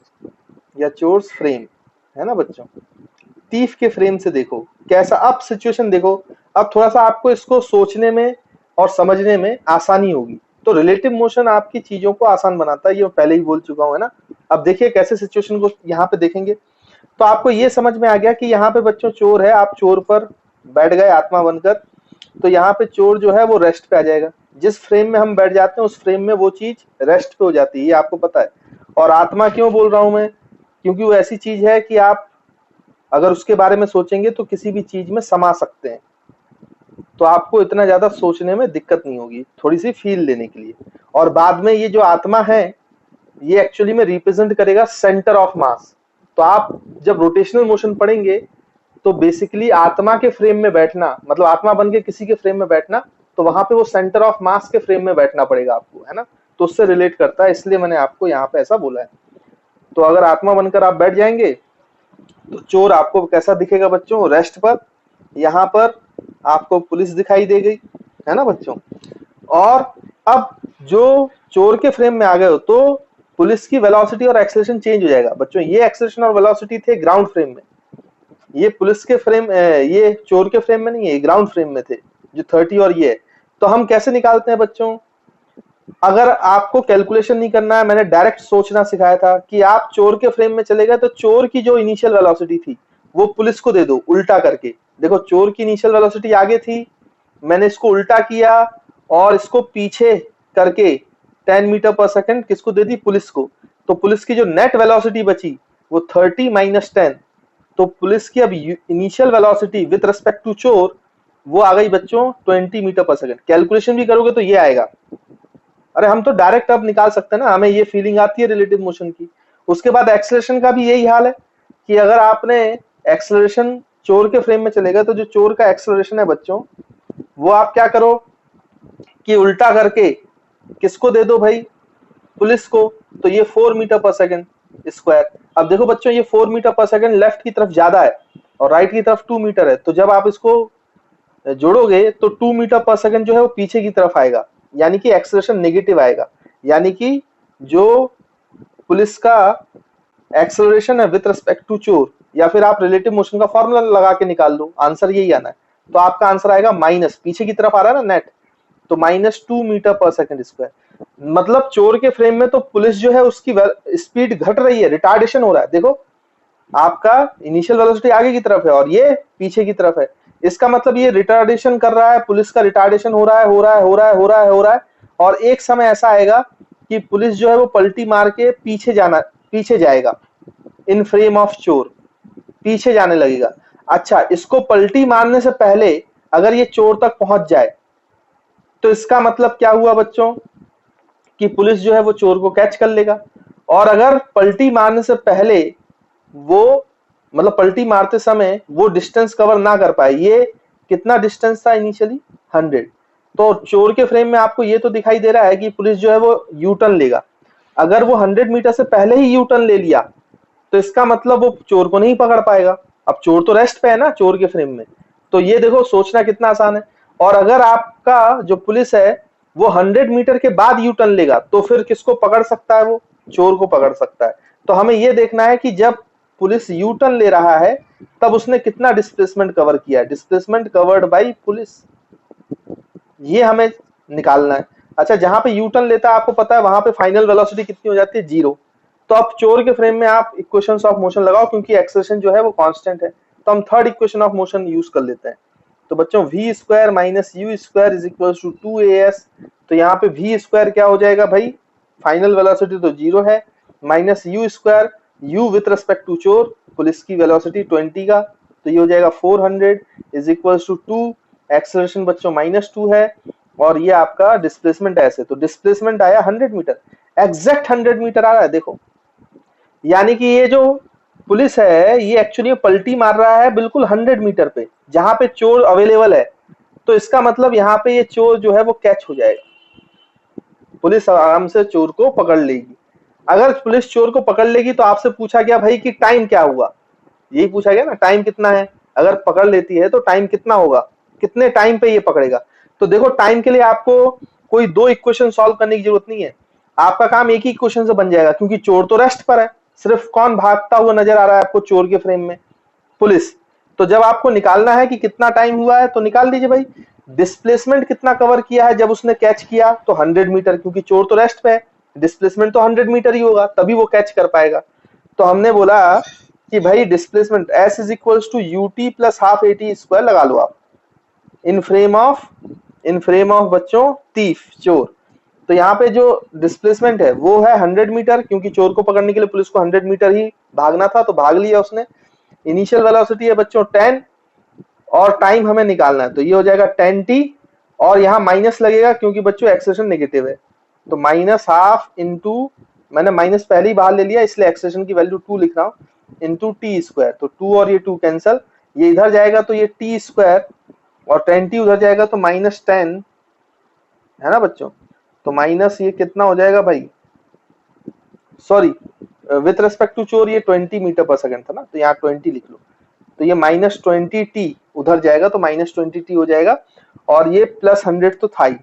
या चोर्स फ्रेम, है ना बच्चों। थीफ के फ्रेम से देखो कैसा, अब सिचुएशन देखो, अब थोड़ा सा आपको इसको सोचने में और समझने में आसानी होगी। तो रिलेटिव मोशन आपकी चीजों को आसान बनाता है, ये पहले ही बोल चुका हूं, है ना। अब देखिए कैसे सिचुएशन को यहाँ पे देखेंगे। तो आपको ये समझ में आ गया कि यहाँ पे बच्चों चोर है, आप चोर पर बैठ गए आत्मा बनकर, तो यहाँ पे चोर जो है वो रेस्ट पे आ जाएगा। जिस फ्रेम में हम बैठ जाते हैं उस फ्रेम में वो चीज रेस्ट पे हो जाती है, ये आपको पता है। और आत्मा क्यों बोल रहा हूं मैं, क्योंकि वो ऐसी चीज है कि आप अगर उसके बारे में सोचेंगे तो किसी भी चीज में समा सकते हैं, तो आपको इतना ज्यादा सोचने में दिक्कत नहीं होगी, थोड़ी सी फील लेने के लिए। और बाद में ये जो आत्मा है ये एक्चुअली में रिप्रेजेंट करेगा सेंटर ऑफ मास। तो आप जब रोटेशनल मोशन पढ़ेंगे तो बेसिकली आत्मा के फ्रेम में बैठना, मतलब आत्मा बन के किसी के फ्रेम में बैठना, तो वहां पे वो सेंटर ऑफ मास के फ्रेम में बैठना पड़ेगा आपको, है ना। तो उससे रिलेट करता है, इसलिए मैंने आपको यहाँ पे ऐसा बोला है। तो अगर आत्मा बनकर आप बैठ जाएंगे तो चोर आपको कैसा दिखेगा बच्चों, रेस्ट पर। यहाँ पर आपको पुलिस दिखाई दे गई, है ना बच्चों। और अब जो चोर के फ्रेम में आ गए हो तो पुलिस की वेलोसिटी और एक्सेलरेशन चेंज हो जाएगा बच्चों। ये एक्सेलरेशन और वेलोसिटी थे ग्राउंड फ्रेम में, ये पुलिस के फ्रेम, ये चोर के फ्रेम में नहीं है, ग्राउंड फ्रेम में थे जो 30 और ये है। तो हम कैसे निकालते हैं बच्चों, अगर आपको कैलकुलेशन नहीं करना है, मैंने डायरेक्ट सोचना सिखाया था कि आप चोर के फ्रेम में चले गए तो चोर की जो इनिशियल वेलोसिटी थी वो पुलिस को दे दो उल्टा करके। देखो चोर की इनिशियल वेलोसिटी आगे थी, मैंने इसको उल्टा किया और इसको पीछे करके 10 मीटर पर सेकंड किसको दे दी, पुलिस को। तो पुलिस की जो नेट वेलोसिटी बची वो 30 माइनस 10। तो पुलिस की अब initial velocity with respect to चोर वो आ गई बच्चों 20 मीटर पर सेकंड। कैलकुलेशन भी करोगे तो ये आएगा। अरे हम तो डायरेक्ट अब निकाल सकते हैं ना, हमें ये फीलिंग आती है रिलेटिव मोशन की। उसके बाद एक्सेलरेशन का भी यही हाल है कि अगर आपने एक्सेलरेशन चोर के फ्रेम में चलेगा तो जो चोर का एक्सेलरेशन है बच्चों वो आप क्या करो कि उल्टा करके किसको दे दो भाई, पुलिस को। तो ये 4 मीटर पर सेकंड स्क्वायर। अब देखो बच्चों ये 4 मीटर पर सेकंड लेफ्ट की तरफ ज्यादा है और राइट की तरफ 2 मीटर है, तो जब आप इसको जोड़ोगे तो 2 मीटर पर सेकंड जो है वो पीछे की तरफ आएगा, यानी कि एक्सेलरेशन नेगेटिव आएगा। यानी कि जो पुलिस का एक्सेलरेशन है विद रिस्पेक्ट टू चोर, या फिर आप रिलेटिव मोशन का फॉर्मूला लगा के निकाल लो, आंसर यही आना है। तो आपका आंसर आएगा माइनस, पीछे की तरफ आ रहा है ना नेट, तो -2 मीटर पर सेकंड स्क्वायर। मतलब चोर के फ्रेम में तो पुलिस जो है उसकी स्पीड घट रही है, रिटार्डेशन हो रहा है। देखो आपका इनिशियल वेलोसिटी आगे की तरफ है और ये पीछे की तरफ है, इसका मतलब ये रिटार्डेशन कर रहा है, पुलिस का रिटार्डेशन हो रहा है, हो रहा है, हो रहा है, हो रहा है, हो रहा है। और एक समय ऐसा आएगा कि पुलिस जो है वो पलटी मार के पीछे जाएगा, इन फ्रेम ऑफ चोर पीछे जाने लगेगा। अच्छा, इसको पलटी मारने से पहले अगर ये चोर तक पहुंच जाए तो इसका मतलब क्या हुआ बच्चों कि पुलिस जो है वो चोर को कैच कर लेगा। और अगर पलटी मारने से पहले वो मतलब पलटी मारते समय वो डिस्टेंस कवर ना कर पाए। ये कितना डिस्टेंस था इनिशियली 100। तो चोर के फ्रेम में आपको ये तो दिखाई दे रहा है कि पुलिस जो है वो यू टर्न लेगा। अगर वो 100 मीटर से पहले ही यू टर्न ले लिया तो इसका मतलब वो चोर को नहीं पकड़ पाएगा। अब चोर तो रेस्ट पे है ना चोर के फ्रेम में। तो ये देखो सोचना कितना आसान है। और अगर आपका जो पुलिस है वो 100 मीटर के बाद यू टर्न लेगा तो फिर किसको पकड़ सकता है? वो चोर को पकड़ सकता है। तो हमें ये देखना है कि जब पुलिस यू टर्न ले रहा है तब उसने कितना डिस्प्लेसमेंट कवर किया है। डिस्प्लेसमेंट कवर्ड बाई पुलिस, ये हमें निकालना है। अच्छा, जहां पे यू टर्न लेता है आपको पता है वहां पे फाइनल वेलोसिटी कितनी हो जाती है? 0। तो अब चोर के फ्रेम में आप इक्वेशंस ऑफ मोशन लगाओ क्योंकि एक्सेलरेशन जो है वो कांस्टेंट है। तो हम third equation of motion use कर लेते हैं। तो बच्चों v square minus U square is equal to 2as। तो यहाँ पे v स्क्वायर क्या हो जाएगा भाई? फाइनल वेलोसिटी तो 0 है, minus U square, u with respect to चोर, पुलिस की वेलोसिटी 20 का, तो ये हो जाएगा 400 इज इक्वल टू 2। एक्सेलरेशन बच्चों -2 है और ये आपका डिस्प्लेसमेंट ऐसे, तो डिस्प्लेसमेंट आया 100 मीटर, एग्जैक्ट 100 मीटर आ रहा है। देखो यानी कि ये जो पुलिस है ये एक्चुअली पलटी मार रहा है बिल्कुल 100 मीटर पे जहां पे चोर अवेलेबल है। तो इसका मतलब यहाँ पे ये चोर जो है वो कैच हो जाएगा, पुलिस आराम से चोर को पकड़ लेगी। अगर पुलिस चोर को पकड़ लेगी तो आपसे पूछा गया भाई कि टाइम क्या हुआ, यही पूछा गया ना, टाइम कितना है। अगर पकड़ लेती है तो टाइम कितना होगा, कितने टाइम पे ये पकड़ेगा। तो देखो टाइम के लिए आपको कोई दो इक्वेशन सॉल्व करने की जरूरत नहीं है, आपका काम एक ही इक्वेशन से बन जाएगा क्योंकि चोर तो रेस्ट पर है। सिर्फ कौन भागता हुआ नजर आ रहा है आपको चोर के फ्रेम में? पुलिस। तो जब आपको निकालना है कि कितना टाइम हुआ है तो निकाल दीजिए भाई। डिस्प्लेसमेंट कितना कवर किया है जब उसने कैच किया? तो 100 मीटर, क्योंकि चोर तो रेस्ट पे है, डिस्प्लेसमेंट तो 100 मीटर ही होगा तभी वो कैच कर पाएगा। तो हमने बोला कि भाई displacement s is equals to ut plus half at square लगा लो आप इन फ्रेम ऑफ बच्चों थीफ, चोर। तो यहाँ पे जो डिस्प्लेसमेंट है वो है 100 मीटर, क्योंकि चोर को पकड़ने के लिए पुलिस को 100 मीटर ही भागना था तो भाग लिया उसने। इनिशियल वेलोसिटी है बच्चों 10 और टाइम हमें निकालना है, तो ये हो जाएगा 10t और यहाँ माइनस लगेगा क्योंकि बच्चों एक्सेलरेशन नेगेटिव है। तो माइनस हाफ इंटू, मैंने माइनस पहले ही बाहर ले लिया इसलिए एक्सेलरेशन की वैल्यू 2 लिख रहा हूँ, इंटू टी स्क्वायर। तो 2 और ये 2 कैंसल, ये इधर जाएगा तो ये टी स्क्वायर और 10t उधर जाएगा तो -10 है ना बच्चों। तो माइनस ये कितना हो जाएगा भाई, सॉरी विथ रेस्पेक्ट टू चोर ये 20 मीटर पर सेकंड था ना, तो यहाँ 20 लिख लो। तो ये -20t उधर जाएगा तो -20t हो जाएगा और ये +100 तो था ही।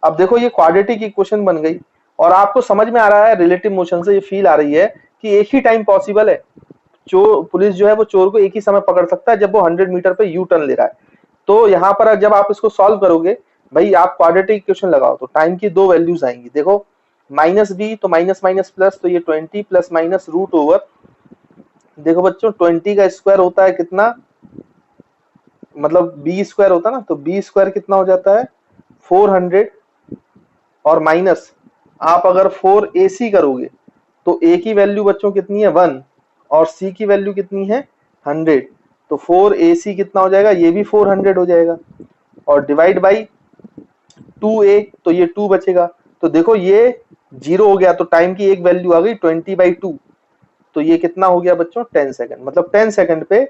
अब देखो ये क्वाड्रेटिक इक्वेशन बन गई और आपको समझ में आ रहा है रिलेटिव मोशन से ये फील आ रही है कि एक ही टाइम पॉसिबल है। चोर, पुलिस जो है वो चोर को एक ही समय पकड़ सकता है जब वो 100 मीटर पे यू टर्न ले रहा है। तो यहाँ पर जब आप इसको सॉल्व करोगे भाई, आप क्वाड्रेटिक इक्वेशन लगाओ तो टाइम की दो वैल्यूज आएंगी। देखो -b तो माइनस माइनस प्लस, तो ये 20 प्लस माइनस रूट ओवर, देखो बच्चों 20 का स्क्वायर होता है कितना, मतलब b स्क्वायर होता है ना, तो b स्क्वायर कितना हो जाता है 400 और माइनस आप अगर 4ac करोगे तो a की वैल्यू बच्चों कितनी है 1 और c की वैल्यू कितनी है 100। तो 4ac कितना हो जाएगा, ये भी 400 हो जाएगा और डिवाइड बाई 2a, तो ये 2 बचेगा। तो देखो ये 0 हो गया तो टाइम की एक वैल्यू आ गई 20/2, तो ये कितना हो गया बच्चों 10 सेकंड। मतलब 10 सेकंड पे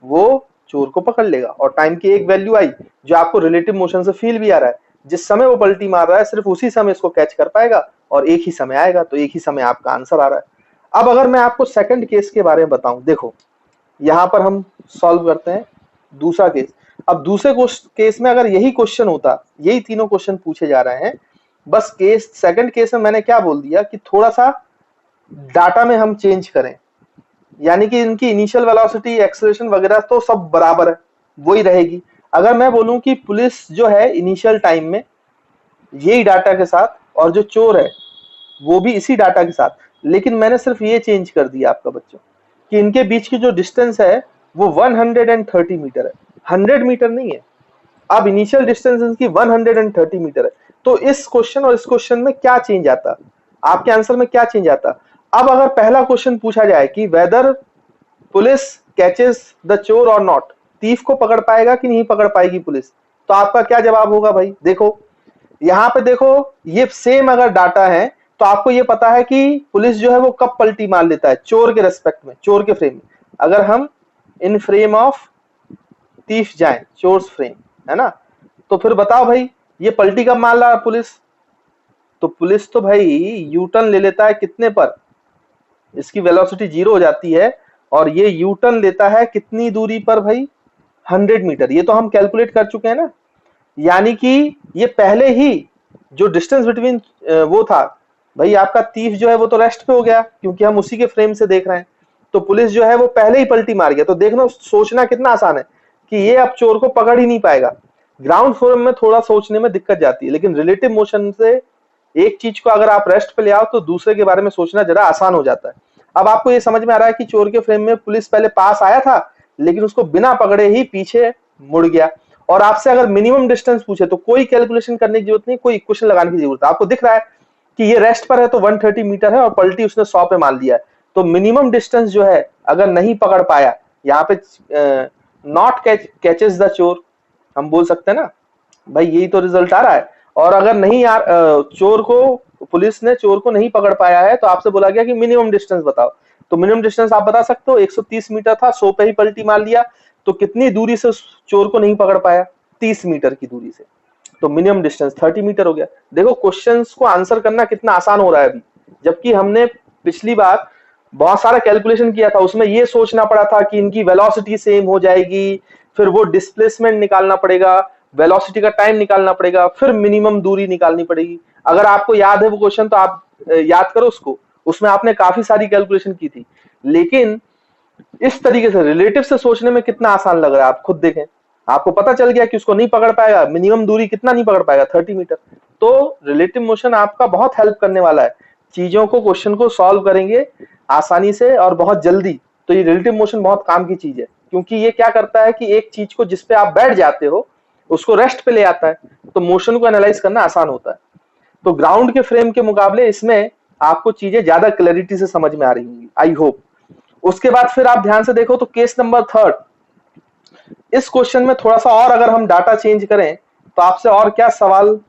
वो चोर को पकड़ लेगा और टाइम की एक वैल्यू आई जो आपको रिलेटिव मोशन से फील भी आ रहा है। जिस समय वो पलटी मार रहा है सिर्फ उसी समय इसको कैच कर पाएगा और एक ही समय आएगा, तो एक ही समय आपका आंसर आ रहा है। अब अगर मैं आपको सेकंड केस के बारे में बताऊं, देखो यहां पर हम सॉल्व करते हैं दूसरा केस। अब दूसरे केस में अगर यही क्वेश्चन होता, यही तीनों क्वेश्चन पूछे जा रहे हैं, बस केस सेकंड केस में मैंने क्या बोल दिया कि थोड़ा सा डाटा में हम चेंज करें, यानी कि इनकी इनिशियल वेलोसिटी, एक्सेलरेशन वगैरह तो सब बराबर है, वही रहेगी। अगर मैं बोलूं कि पुलिस जो है इनिशियल टाइम में यही डाटा के साथ और जो चोर है वो भी इसी डाटा के साथ, लेकिन मैंने सिर्फ ये चेंज कर दिया आपका बच्चों कि इनके बीच की जो डिस्टेंस है वो 130 मीटर है, 100 मीटर नहीं है। अब इनिशियल डिस्टेंस इनकी 130 मीटर है। तो इस क्वेश्चन और इस क्वेश्चन में क्या चेंज आता, आपके आंसर में क्या चेंज आता? अब अगर पहला क्वेश्चन पूछा जाए कि वेदर पुलिस कैचेस द चोर और नॉट, थीफ को पकड़ पाएगा कि नहीं पकड़ पाएगी पुलिस, तो आपका क्या जवाब होगा भाई? देखो यहाँ पे देखो ये सेम अगर डाटा है तो आपको ये पता है कि पुलिस जो है वो कब पलटी मार लेता है, चोर के रेस्पेक्ट में, चोर के फ्रेम में। अगर हम इन फ्रेम ऑफ थीफ जाए, चोर्स फ्रेम, है ना। तो फिर बताओ भाई ये पलटी कब मार रहा पुलिस? तो पुलिस तो भाई यू टर्न ले लेता है कितने पर, इसकी वेलोसिटी 0 हो जाती है और ये यू टर्न लेता है कितनी दूरी पर भाई, 100 मीटर। ये तो हम कैलकुलेट कर चुके हैं ना, यानी कि ये पहले ही जो डिस्टेंस बिटवीन वो था भाई आपका तीफ जो है वो तो रेस्ट पे हो गया क्योंकि हम उसी के फ्रेम से देख रहे हैं। तो पुलिस जो है वो पहले ही पलटी मार गया। तो देखना सोचना कितना आसान है कि ये अब चोर को पकड़ ही नहीं पाएगा। ग्राउंड फ्लोर में थोड़ा सोचने में दिक्कत जाती है, लेकिन रिलेटिव मोशन से एक चीज को अगर आप रेस्ट पे ले आओ तो दूसरे के बारे में सोचना जरा आसान हो जाता है। अब आपको ये समझ में आ रहा है कि चोर के फ्रेम में पुलिस पहले पास आया था लेकिन उसको बिना पकड़े ही पीछे मुड़ गया। और आपसे अगर मिनिमम डिस्टेंस पूछे तो कोई कैलकुलेशन करने की जरूरत नहीं, कोई इक्वेशन लगाने की जरूरत है। आपको दिख रहा है कि ये रेस्ट पर है तो 130 मीटर है और पलटी उसने 100 पे मार दिया है। तो मिनिमम डिस्टेंस जो है अगर नहीं पकड़ पाया, यहाँ पे नॉट कैचेस द चोर हम बोल सकते हैं ना भाई, यही तो रिजल्ट आ रहा है। और अगर नहीं यार चोर को, पुलिस ने चोर को नहीं पकड़ पाया है तो आपसे बोला गया कि मिनिमम डिस्टेंस बताओ। तो मिनिमम डिस्टेंस आप बता सकते हो, 130 मीटर था, 100 पे ही पलटी मार लिया, तो कितनी दूरी से चोर को नहीं पकड़ पाया, 30 मीटर की दूरी से। तो मिनिमम डिस्टेंस 30 मीटर हो गया। देखो क्वेश्चंस को आंसर करना कितना आसान हो रहा है अभी, जबकि हमने पिछली बार बहुत सारा कैलकुलेशन किया था, उसमें ये सोचना पड़ा था कि इनकी वेलोसिटी सेम हो जाएगी, फिर वो डिस्प्लेसमेंट निकालना पड़ेगा, वेलोसिटी का टाइम निकालना पड़ेगा, फिर मिनिमम दूरी निकालनी पड़ेगी। अगर आपको याद है वो क्वेश्चन तो आप याद करो उसको, उसमें आपने काफी सारी कैलकुलेशन की थी। लेकिन इस तरीके से रिलेटिव से सोचने में कितना आसान लग रहा है आप खुद देखें। आपको पता चल गया कि उसको नहीं पकड़ पाएगा, मिनिमम दूरी कितना नहीं पकड़ पाएगा, 30 मीटर। तो रिलेटिव मोशन आपका बहुत हेल्प करने वाला है, चीजों को, क्वेश्चन को सॉल्व करेंगे आसानी से और बहुत जल्दी। तो ये रिलेटिव मोशन बहुत काम की चीज है, क्योंकि ये क्या करता है कि एक चीज को जिस पे आप बैठ जाते हो उसको रेस्ट पे ले आता है, तो मोशन को एनालाइज करना आसान होता है। तो ग्राउंड के फ्रेम के मुकाबले इसमें आपको चीजें ज्यादा क्लैरिटी से समझ में आ रही होंगी, आई होप। उसके बाद फिर आप ध्यान से देखो तो केस नंबर 3, इस क्वेश्चन में थोड़ा सा और अगर हम डाटा चेंज करें तो आपसे और क्या सवाल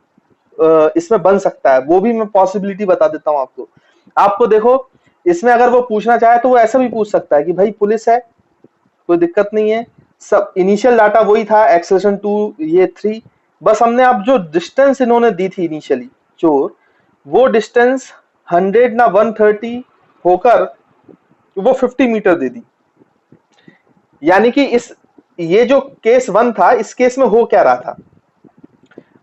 इसमें बन सकता है वो भी मैं पॉसिबिलिटी बता देता हूं आपको। आपको देखो इसमें अगर वो पूछना चाहे तो वो ऐसा भी पूछ सकता है कि भाई पुलिस है, कोई दिक्कत नहीं है, सब इनिशियल डाटा वही था, एक्सेलेरेशन 2 ये 3, बस हमने अब जो डिस्टेंस इन्होंने दी थी इनिशियली चोर, वो डिस्टेंस 100 ना 130 होकर वो 50 मीटर दे दी। यानी कि इस ये जो केस 1 था, इस केस में हो क्या रहा था,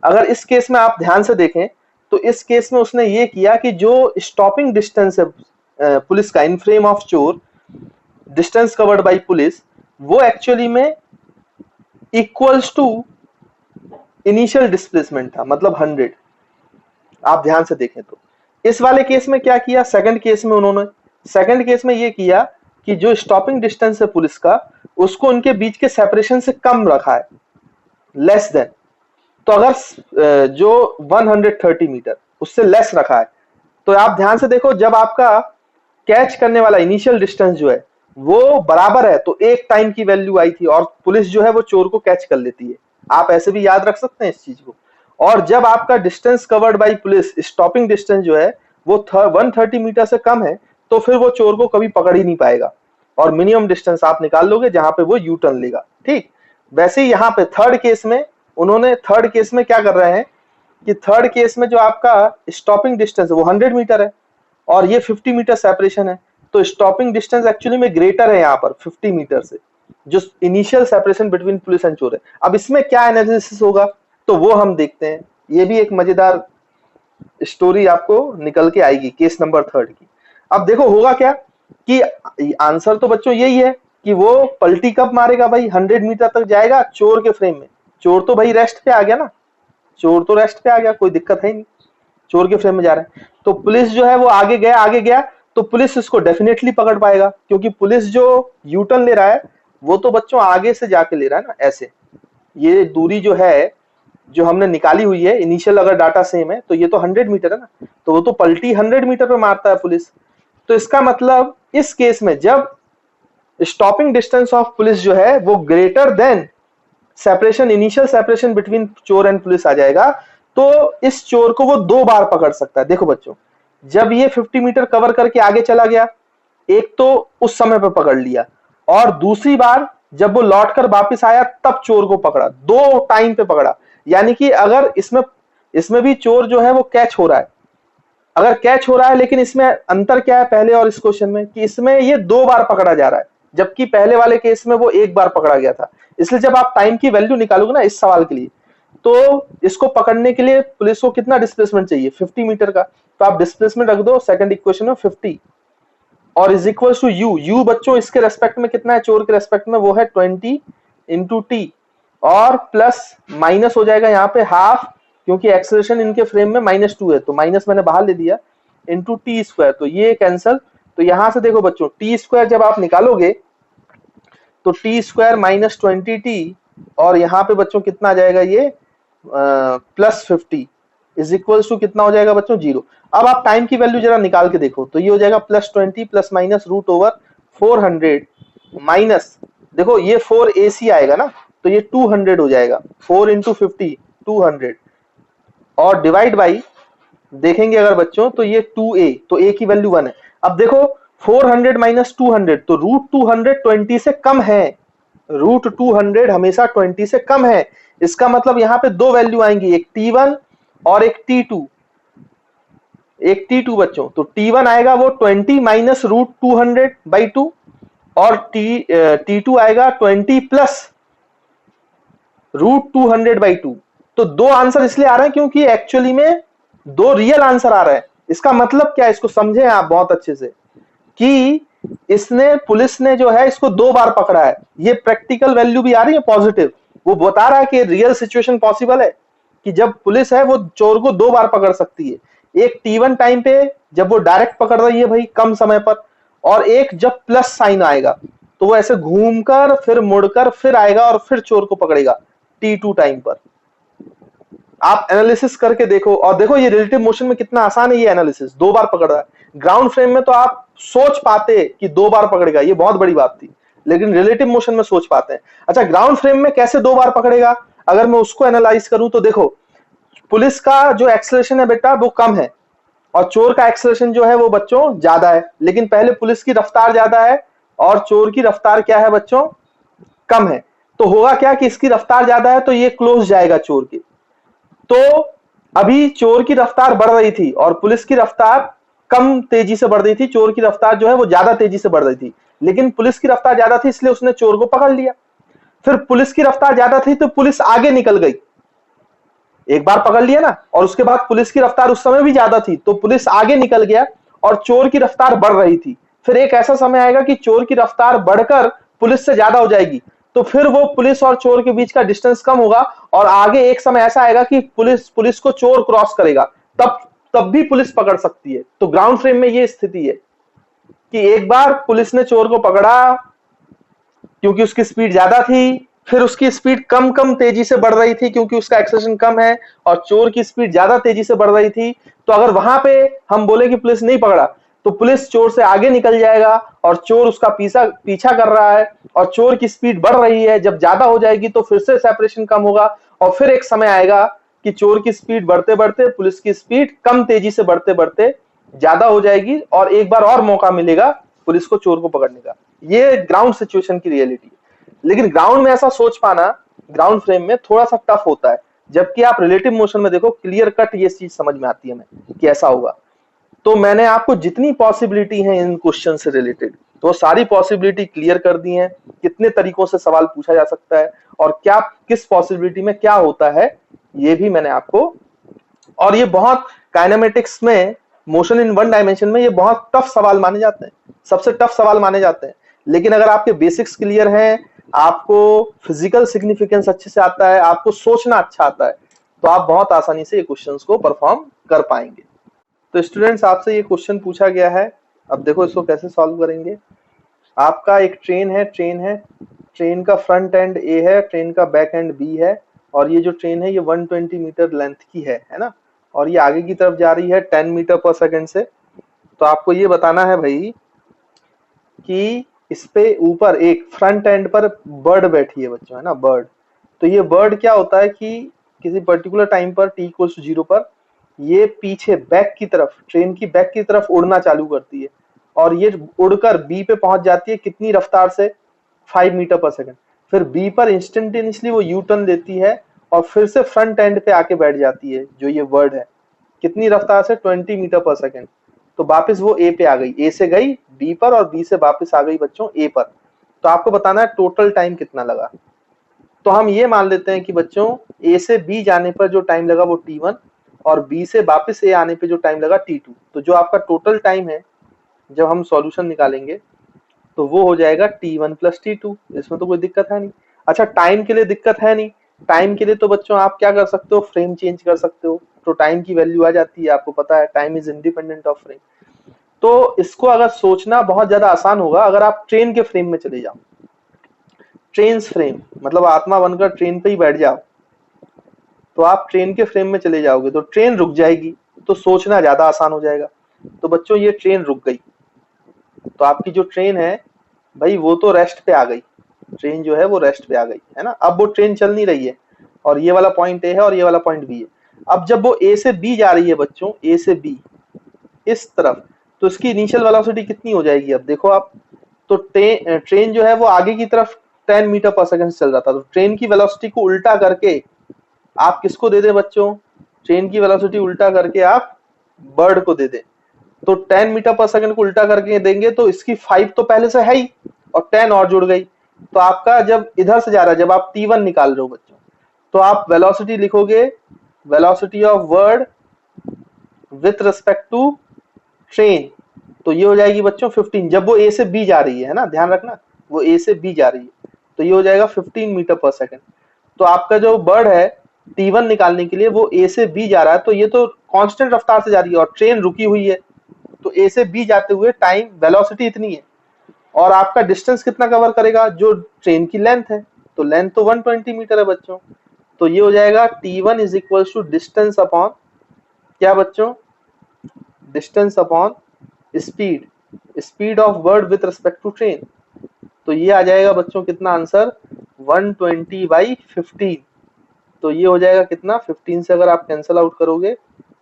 अगर इस केस में आप ध्यान से देखें तो इस केस में उसने ये किया कि जो स्टॉपिंग डिस्टेंस है पुलिस का इन फ्रेम ऑफ चोर, डिस्टेंस कवर्ड बाय पुलिस, वो एक्चुअली में इक्वल्स टू इनिशियल डिस्प्लेसमेंट था, मतलब 100। आप ध्यान से देखें तो इस वाले केस में क्या किया, सेकंड केस में उन्होंने, सेकंड केस में ये किया कि जो स्टॉपिंग डिस्टेंस है पुलिस का, उसको उनके बीच के सेपरेशन से कम रखा है, लेस देन। तो अगर जो 130 मीटर उससे लेस रखा है, तो आप ध्यान से देखो जब आपका कैच करने वाला इनिशियल डिस्टेंस जो है वो बराबर है तो एक टाइम की वैल्यू आई थी और पुलिस जो है वो चोर को कैच कर लेती है। आप ऐसे भी याद रख सकते हैं इस चीज को। और जब आपका distance covered by police, stopping distance जो है वो 130 मीटर से कम है, तो फिर वो चोर को कभी पकड़ ही नहीं पाएगा और मिनिमम डिस्टेंस आप निकाल लोगे जहां पे वो यू टर्न लेगा। ठीक वैसे ही यहाँ पे थर्ड केस में उन्होंने, थर्ड केस में क्या कर रहे हैं कि थर्ड केस में जो आपका स्टॉपिंग डिस्टेंस है वो 100 मीटर है और ये 50 मीटर सेपरेशन है, तो स्टॉपिंग डिस्टेंस एक्चुअली में ग्रेटर है यहाँ पर 50 मीटर से, जो initial separation between police and चोर है। अब इसमें क्या एनालिसिस होगा तो वो हम देखते हैं, ये भी एक मजेदार स्टोरी आपको निकल के आएगी केस नंबर 3 की। अब देखो होगा क्या कि आंसर तो बच्चों यही है कि वो पलटी कब मारेगा भाई, 100 मीटर तक जाएगा चोर के फ्रेम में। चोर तो भाई रेस्ट पे आ गया ना, चोर तो रेस्ट पे आ गया, कोई दिक्कत है नहीं, चोर के फ्रेम में जा रहा है। तो पुलिस जो है वो आगे गया, आगे गया तो पुलिस इसको डेफिनेटली पकड़ पाएगा, क्योंकि पुलिस जो यू टर्न ले रहा है वो तो बच्चों आगे से जाके ले रहा है ना, ऐसे। ये दूरी जो है जो हमने निकाली हुई है इनिशियल, अगर डाटा सेम है तो ये तो 100 मीटर है ना, तो वो तो पलटी 100 मीटर पे मारता है पुलिस। तो इसका मतलब इस केस में जब स्टॉपिंग डिस्टेंस ऑफ पुलिस जो है वो greater than separation, initial separation between चोर एंड पुलिस आ जाएगा, तो इस चोर को वो 2 बार पकड़ सकता है। देखो बच्चों, जब ये 50 मीटर कवर करके आगे चला गया, एक तो उस समय पे पकड़ लिया, और दूसरी बार जब वो लौटकर वापस आया तब चोर को पकड़ा, दो टाइम पे पकड़ा। यानी कि अगर इसमें इसमें भी चोर जो है वो कैच हो रहा है, अगर कैच हो रहा है, लेकिन इसमें अंतर क्या है पहले और इस क्वेश्चन में, कि इसमें ये दो बार पकड़ा जा रहा है, जबकि पहले वाले केस में वो एक बार पकड़ा गया था। इसलिए जब आप टाइम की वैल्यू निकालोगे ना इस सवाल के लिए, तो इसको पकड़ने के लिए पुलिस को कितना डिस्प्लेसमेंट चाहिए, 50 मीटर का, तो आप डिस्प्लेसमेंट रख दो सेकंड इक्वेशन में 50, और is equal to U. U बच्चों इसके रेस्पेक्ट में कितना है, चोर के रेस्पेक्ट में, वो है 20 इंटू टी, और प्लस माइनस हो जाएगा यहाँ पे हाफ, क्योंकि एक्सेलरेशन इनके फ्रेम में -2 है, तो माइनस मैंने बाहर ले दिया, इंटू टी स्क्वायर, तो ये कैंसल। तो यहां से देखो बच्चों, टी स्क्वायर जब आप निकालोगे तो टी स्क्वायर -20t, और यहाँ पे बच्चों कितना आ जाएगा, ये +50 इज इक्वल टू कितना हो जाएगा बच्चों, 0। अब आप टाइम की वैल्यू जरा निकाल के देखो, तो ये हो जाएगा +20 प्लस माइनस √400 माइनस, देखो ये 4ac आएगा ना, तो ये 200 हो जाएगा, 4 इंटू 50 200, और डिवाइड बाई देखेंगे अगर बच्चों तो ये 2a, तो a की वैल्यू 1 है। अब देखो 400 माइनस 200, तो √200 20 से कम है, √200 हमेशा 20 से कम है। इसका मतलब यहाँ पे दो वैल्यू आएंगी, एक t1 और एक t2, एक t2 बच्चों, तो t1 आएगा वो 20 माइनस √200/2, और t2 आएगा 20 प्लस √200/2। तो दो आंसर इसलिए आ रहे हैं क्योंकि एक्चुअली में दो रियल आंसर आ रहे हैं। इसका मतलब क्या है, इसको समझे आप बहुत अच्छे से, कि इसने पुलिस ने जो है इसको दो बार पकड़ा है, ये प्रैक्टिकल वैल्यू भी आ रही है पॉजिटिव, वो बता रहा है कि रियल सिचुएशन पॉसिबल है कि जब पुलिस है वो चोर को दो बार पकड़ सकती है, एक t1 टाइम पे जब वो डायरेक्ट पकड़ रही है भाई कम समय पर, और एक जब प्लस साइन आएगा तो वो ऐसे घूमकर फिर मुड़कर फिर आएगा और फिर चोर को पकड़ेगा t2 टाइम पर। आप एनालिसिस करके देखो, और देखो ये रिलेटिव मोशन में कितना आसान है, ये एनालिसिस दो बार पकड़ रहा है। ग्राउंड फ्रेम में तो आप सोच पाते कि दो बार पकड़ेगा, ये बहुत बड़ी बात थी, लेकिन रिलेटिव मोशन में सोच पाते हैं। अच्छा, ग्राउंड फ्रेम में कैसे दो बार पकड़ेगा, अगर मैं उसको एनालाइज करूं तो देखो, पुलिस का जो एक्सेलरेशन है बेटा वो कम है, और चोर का एक्सेलरेशन जो है वो बच्चों ज्यादा है, लेकिन पहले पुलिस की रफ्तार ज्यादा है और चोर की रफ्तार क्या है बच्चों, कम है। तो होगा क्या कि इसकी रफ्तार ज्यादा है तो ये क्लोज जाएगा चोर की, तो अभी चोर की रफ्तार बढ़ रही थी और पुलिस की रफ्तार कम तेजी से बढ़ रही थी, चोर की रफ्तार जो है वो ज्यादा तेजी से बढ़ रही थी, लेकिन पुलिस की रफ्तार ज्यादा थी इसलिए उसने चोर को पकड़ लिया। फिर पुलिस की रफ्तार ज्यादा थी तो पुलिस आगे निकल गई, एक बार पकड़ लिया ना, और उसके बाद पुलिस की रफ्तार उस समय भी ज्यादा थी तो पुलिस आगे निकल गया और चोर की रफ्तार बढ़ रही थी। फिर एक ऐसा समय आएगा कि चोर की रफ्तार बढ़कर पुलिस से ज्यादा हो जाएगी, तो फिर वो पुलिस और चोर के बीच का डिस्टेंस कम होगा, और आगे एक समय ऐसा आएगा कि पुलिस को चोर क्रॉस करेगा, तब तब भी पुलिस पकड़ सकती है। तो ग्राउंड फ्रेम में ये स्थिति है कि एक बार पुलिस ने चोर को पकड़ा क्योंकि उसकी स्पीड ज्यादा थी, फिर उसकी स्पीड कम कम तेजी से बढ़ रही थी क्योंकि उसका एक्सेलरेशन कम है, और चोर की स्पीड ज्यादा तेजी से बढ़ रही थी। तो अगर वहां पे हम बोले कि पुलिस नहीं पकड़ा तो पुलिस चोर से आगे निकल जाएगा और चोर उसका पीछा कर रहा है, और चोर की स्पीड बढ़ रही है, जब ज्यादा हो जाएगी तो फिर से सेपरेशन कम होगा, और फिर एक समय आएगा कि चोर की स्पीड बढ़ते बढ़ते पुलिस की स्पीड कम तेजी से बढ़ते बढ़ते ज्यादा हो जाएगी, और एक बार और मौका मिलेगा पुलिस को चोर को पकड़ने का। ये ग्राउंड सिचुएशन की रियलिटी है, लेकिन ग्राउंड में ऐसा सोच पाना ग्राउंड फ्रेम में थोड़ा सा टफ होता है, जबकि आप रिलेटिव मोशन में देखो क्लियर कट ये चीज समझ में आती है हमें कि ऐसा होगा। तो मैंने आपको जितनी पॉसिबिलिटी है इन क्वेश्चन से रिलेटेड तो सारी पॉसिबिलिटी क्लियर कर दी है, कितने तरीकों से सवाल पूछा जा सकता है और क्या किस पॉसिबिलिटी में क्या होता है ये भी मैंने आपको, और ये बहुत काइनेमेटिक्स में मोशन इन वन डायमेंशन में ये बहुत टफ सवाल माने जाते हैं, सबसे टफ सवाल माने जाते हैं। लेकिन अगर आपके बेसिक्स क्लियर हैं, आपको फिजिकल सिग्निफिकेंस अच्छे से आता है, आपको सोचना अच्छा आता है, तो आप बहुत आसानी से ये क्वेश्चंस को परफॉर्म कर पाएंगे। तो स्टूडेंट्स आपसे ये क्वेश्चन पूछा गया है, अब देखो इसको कैसे सॉल्व करेंगे। आपका एक ट्रेन है, ट्रेन का फ्रंट एंड ए है, ट्रेन का बैक एंड बी है, और ये जो ट्रेन है ये 120 मीटर लेंथ की है ना, और ये आगे की तरफ जा रही है 10 मीटर पर सेकंड से। तो आपको ये बताना है भाई कि इस पे ऊपर एक फ्रंट एंड पर बर्ड बैठी है बच्चों, है ना, बर्ड। तो ये बर्ड क्या होता है कि किसी पर्टिकुलर टाइम पर t=0 पर ये पीछे बैक की तरफ, ट्रेन की बैक की तरफ उड़ना चालू करती है, और ये उड़कर बी पे पहुंच जाती है कितनी रफ्तार से, 5 मीटर पर सेकंड। फिर बी पर इंस्टेंटेनियसली वो यू टर्न देती है और फिर से फ्रंट एंड पे आके बैठ जाती है, जो ये वर्ड है, कितनी रफ्तार से, 20 मीटर पर सेकंड। तो वापस वो ए पे आ गई, ए से गई बी पर और बी से वापस आ गई बच्चों ए पर। तो आपको बताना है टोटल टाइम कितना लगा। तो हम ये मान लेते हैं कि बच्चों ए से बी जाने पर जो टाइम लगा वो t1 और बी से वापस ए आने पे जो टाइम लगा t2। तो जो आपका टोटल टाइम है जब हम सॉल्यूशन निकालेंगे तो वो हो जाएगा t1 प्लस t2। इसमें तो कोई दिक्कत है नहीं। अच्छा, टाइम के लिए दिक्कत है नहीं। टाइम के लिए तो बच्चों आप क्या कर सकते हो, फ्रेम चेंज कर सकते हो, तो टाइम की वैल्यू आ जाती है। आपको पता है time is independent of frame. तो इसको अगर सोचना बहुत ज्यादा आसान होगा अगर आप ट्रेन के फ्रेम में चले जाओ। ट्रेन फ्रेम मतलब आत्मा बनकर ट्रेन पे ही बैठ जाओ, तो आप ट्रेन के फ्रेम में चले जाओगे तो ट्रेन रुक जाएगी, तो सोचना ज्यादा आसान हो जाएगा। तो बच्चों ये ट्रेन रुक गई, तो आपकी जो ट्रेन है भाई वो तो रेस्ट पे आ गई। ट्रेन जो है वो रेस्ट पे आ गई है ना। अब वो ट्रेन चल नहीं रही है और ये वाला पॉइंट ए है और ये वाला पॉइंट बी है। अब जब वो ए से बी जा रही है बच्चों, ए से बी इस तरफ, तो इसकी इनिशियल वेलोसिटी कितनी हो जाएगी, अब देखो आप। तो ट्रेन जो है वो आगे की तरफ 10 मीटर पर सेकंड चल रहा था, तो ट्रेन की वेलोसिटी को उल्टा करके आप किसको दे दे बच्चों, ट्रेन की वेलोसिटी उल्टा करके आप बर्ड को दे दे। तो 10 मीटर पर सेकंड को उल्टा करके देंगे तो इसकी 5 तो पहले से है ही और 10 और जुड़ गई। तो आपका जब इधर से जा रहा है, जब आप t1 निकाल रहे हो बच्चों, तो आप वेलोसिटी लिखोगे, velocity of bird with respect to train. तो ये हो जाएगी बच्चों 15, जब वो ए से बी जा रही है ना, ध्यान रखना वो ए से बी जा रही है, तो ये हो जाएगा 15 मीटर पर सेकंड। तो आपका जो बर्ड है t1 निकालने के लिए वो ए से बी जा रहा है, तो ये तो कांस्टेंट रफ्तार से जा रही है और ट्रेन रुकी हुई है, तो ए से बी जाते हुए टाइम वेलोसिटी इतनी है। और आपका डिस्टेंस कितना कवर करेगा, जो ट्रेन की लेंथ है, तो लेंथ तो 120 मीटर है बच्चों। तो ये हो जाएगा t1 is equal to distance upon क्या बच्चों, distance upon speed, speed of bird with respect to train. तो ये आ जाएगा बच्चों कितना आंसर, 120/15। तो ये हो जाएगा कितना, 15 से अगर आप कैंसल आउट करोगे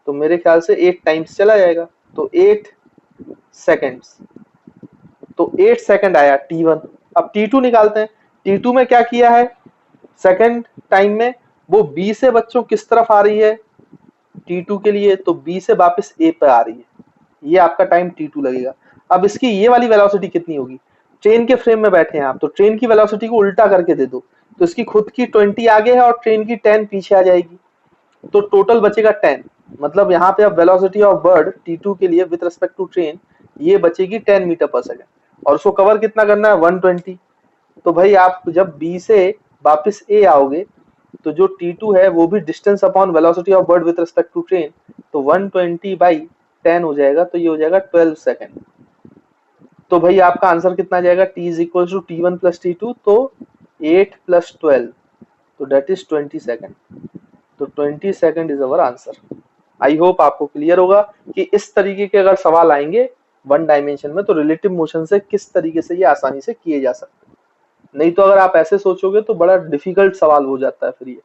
तो मेरे ख्याल से 8 टाइम्स चला जाएगा, तो 8 सेकेंड्स। तो 8 सेकंड आया t1। अब t2 निकालते हैं। t2 में क्या किया है, सेकंड टाइम में वो b से बच्चों किस तरफ आ रही है t2 के लिए, तो b से वापस a पे आ रही है, ये आपका टाइम t2 लगेगा। अब इसकी ये वाली वेलोसिटी कितनी होगी, ट्रेन के फ्रेम में बैठे हैं आप, तो ट्रेन की वेलोसिटी को उल्टा करके दे दो, तो इसकी खुद की 20 आगे है और ट्रेन की 10 पीछे आ जाएगी, तो टोटल बचेगा 10। मतलब यहाँ पे अब वेलोसिटी ऑफ बर्ड t2 के लिए विद रिस्पेक्ट टू ट्रेन ये बचेगी 10 मीटर पर सेकंड, और उसको कवर कितना करना है, 120। तो भाई आप जब b से वापस a आओगे तो जो t2 है वो भी distance upon velocity of bird with respect to train, तो 120/10 हो जाएगा, तो ये हो जाएगा 12 सेकंड। तो भाई आपका आंसर कितना आ जाएगा, t is equal to t1 plus t2, तो 8 प्लस 12, तो दैट इज 20 सेकंड। तो 20 second is our answer. I hope आपको क्लियर होगा कि इस तरीके के अगर सवाल आएंगे वन डायमेंशन में तो रिलेटिव मोशन से किस तरीके से ये आसानी से किए जा सकते हैं। नहीं तो अगर आप ऐसे सोचोगे तो बड़ा डिफिकल्ट सवाल हो जाता है फिर ये।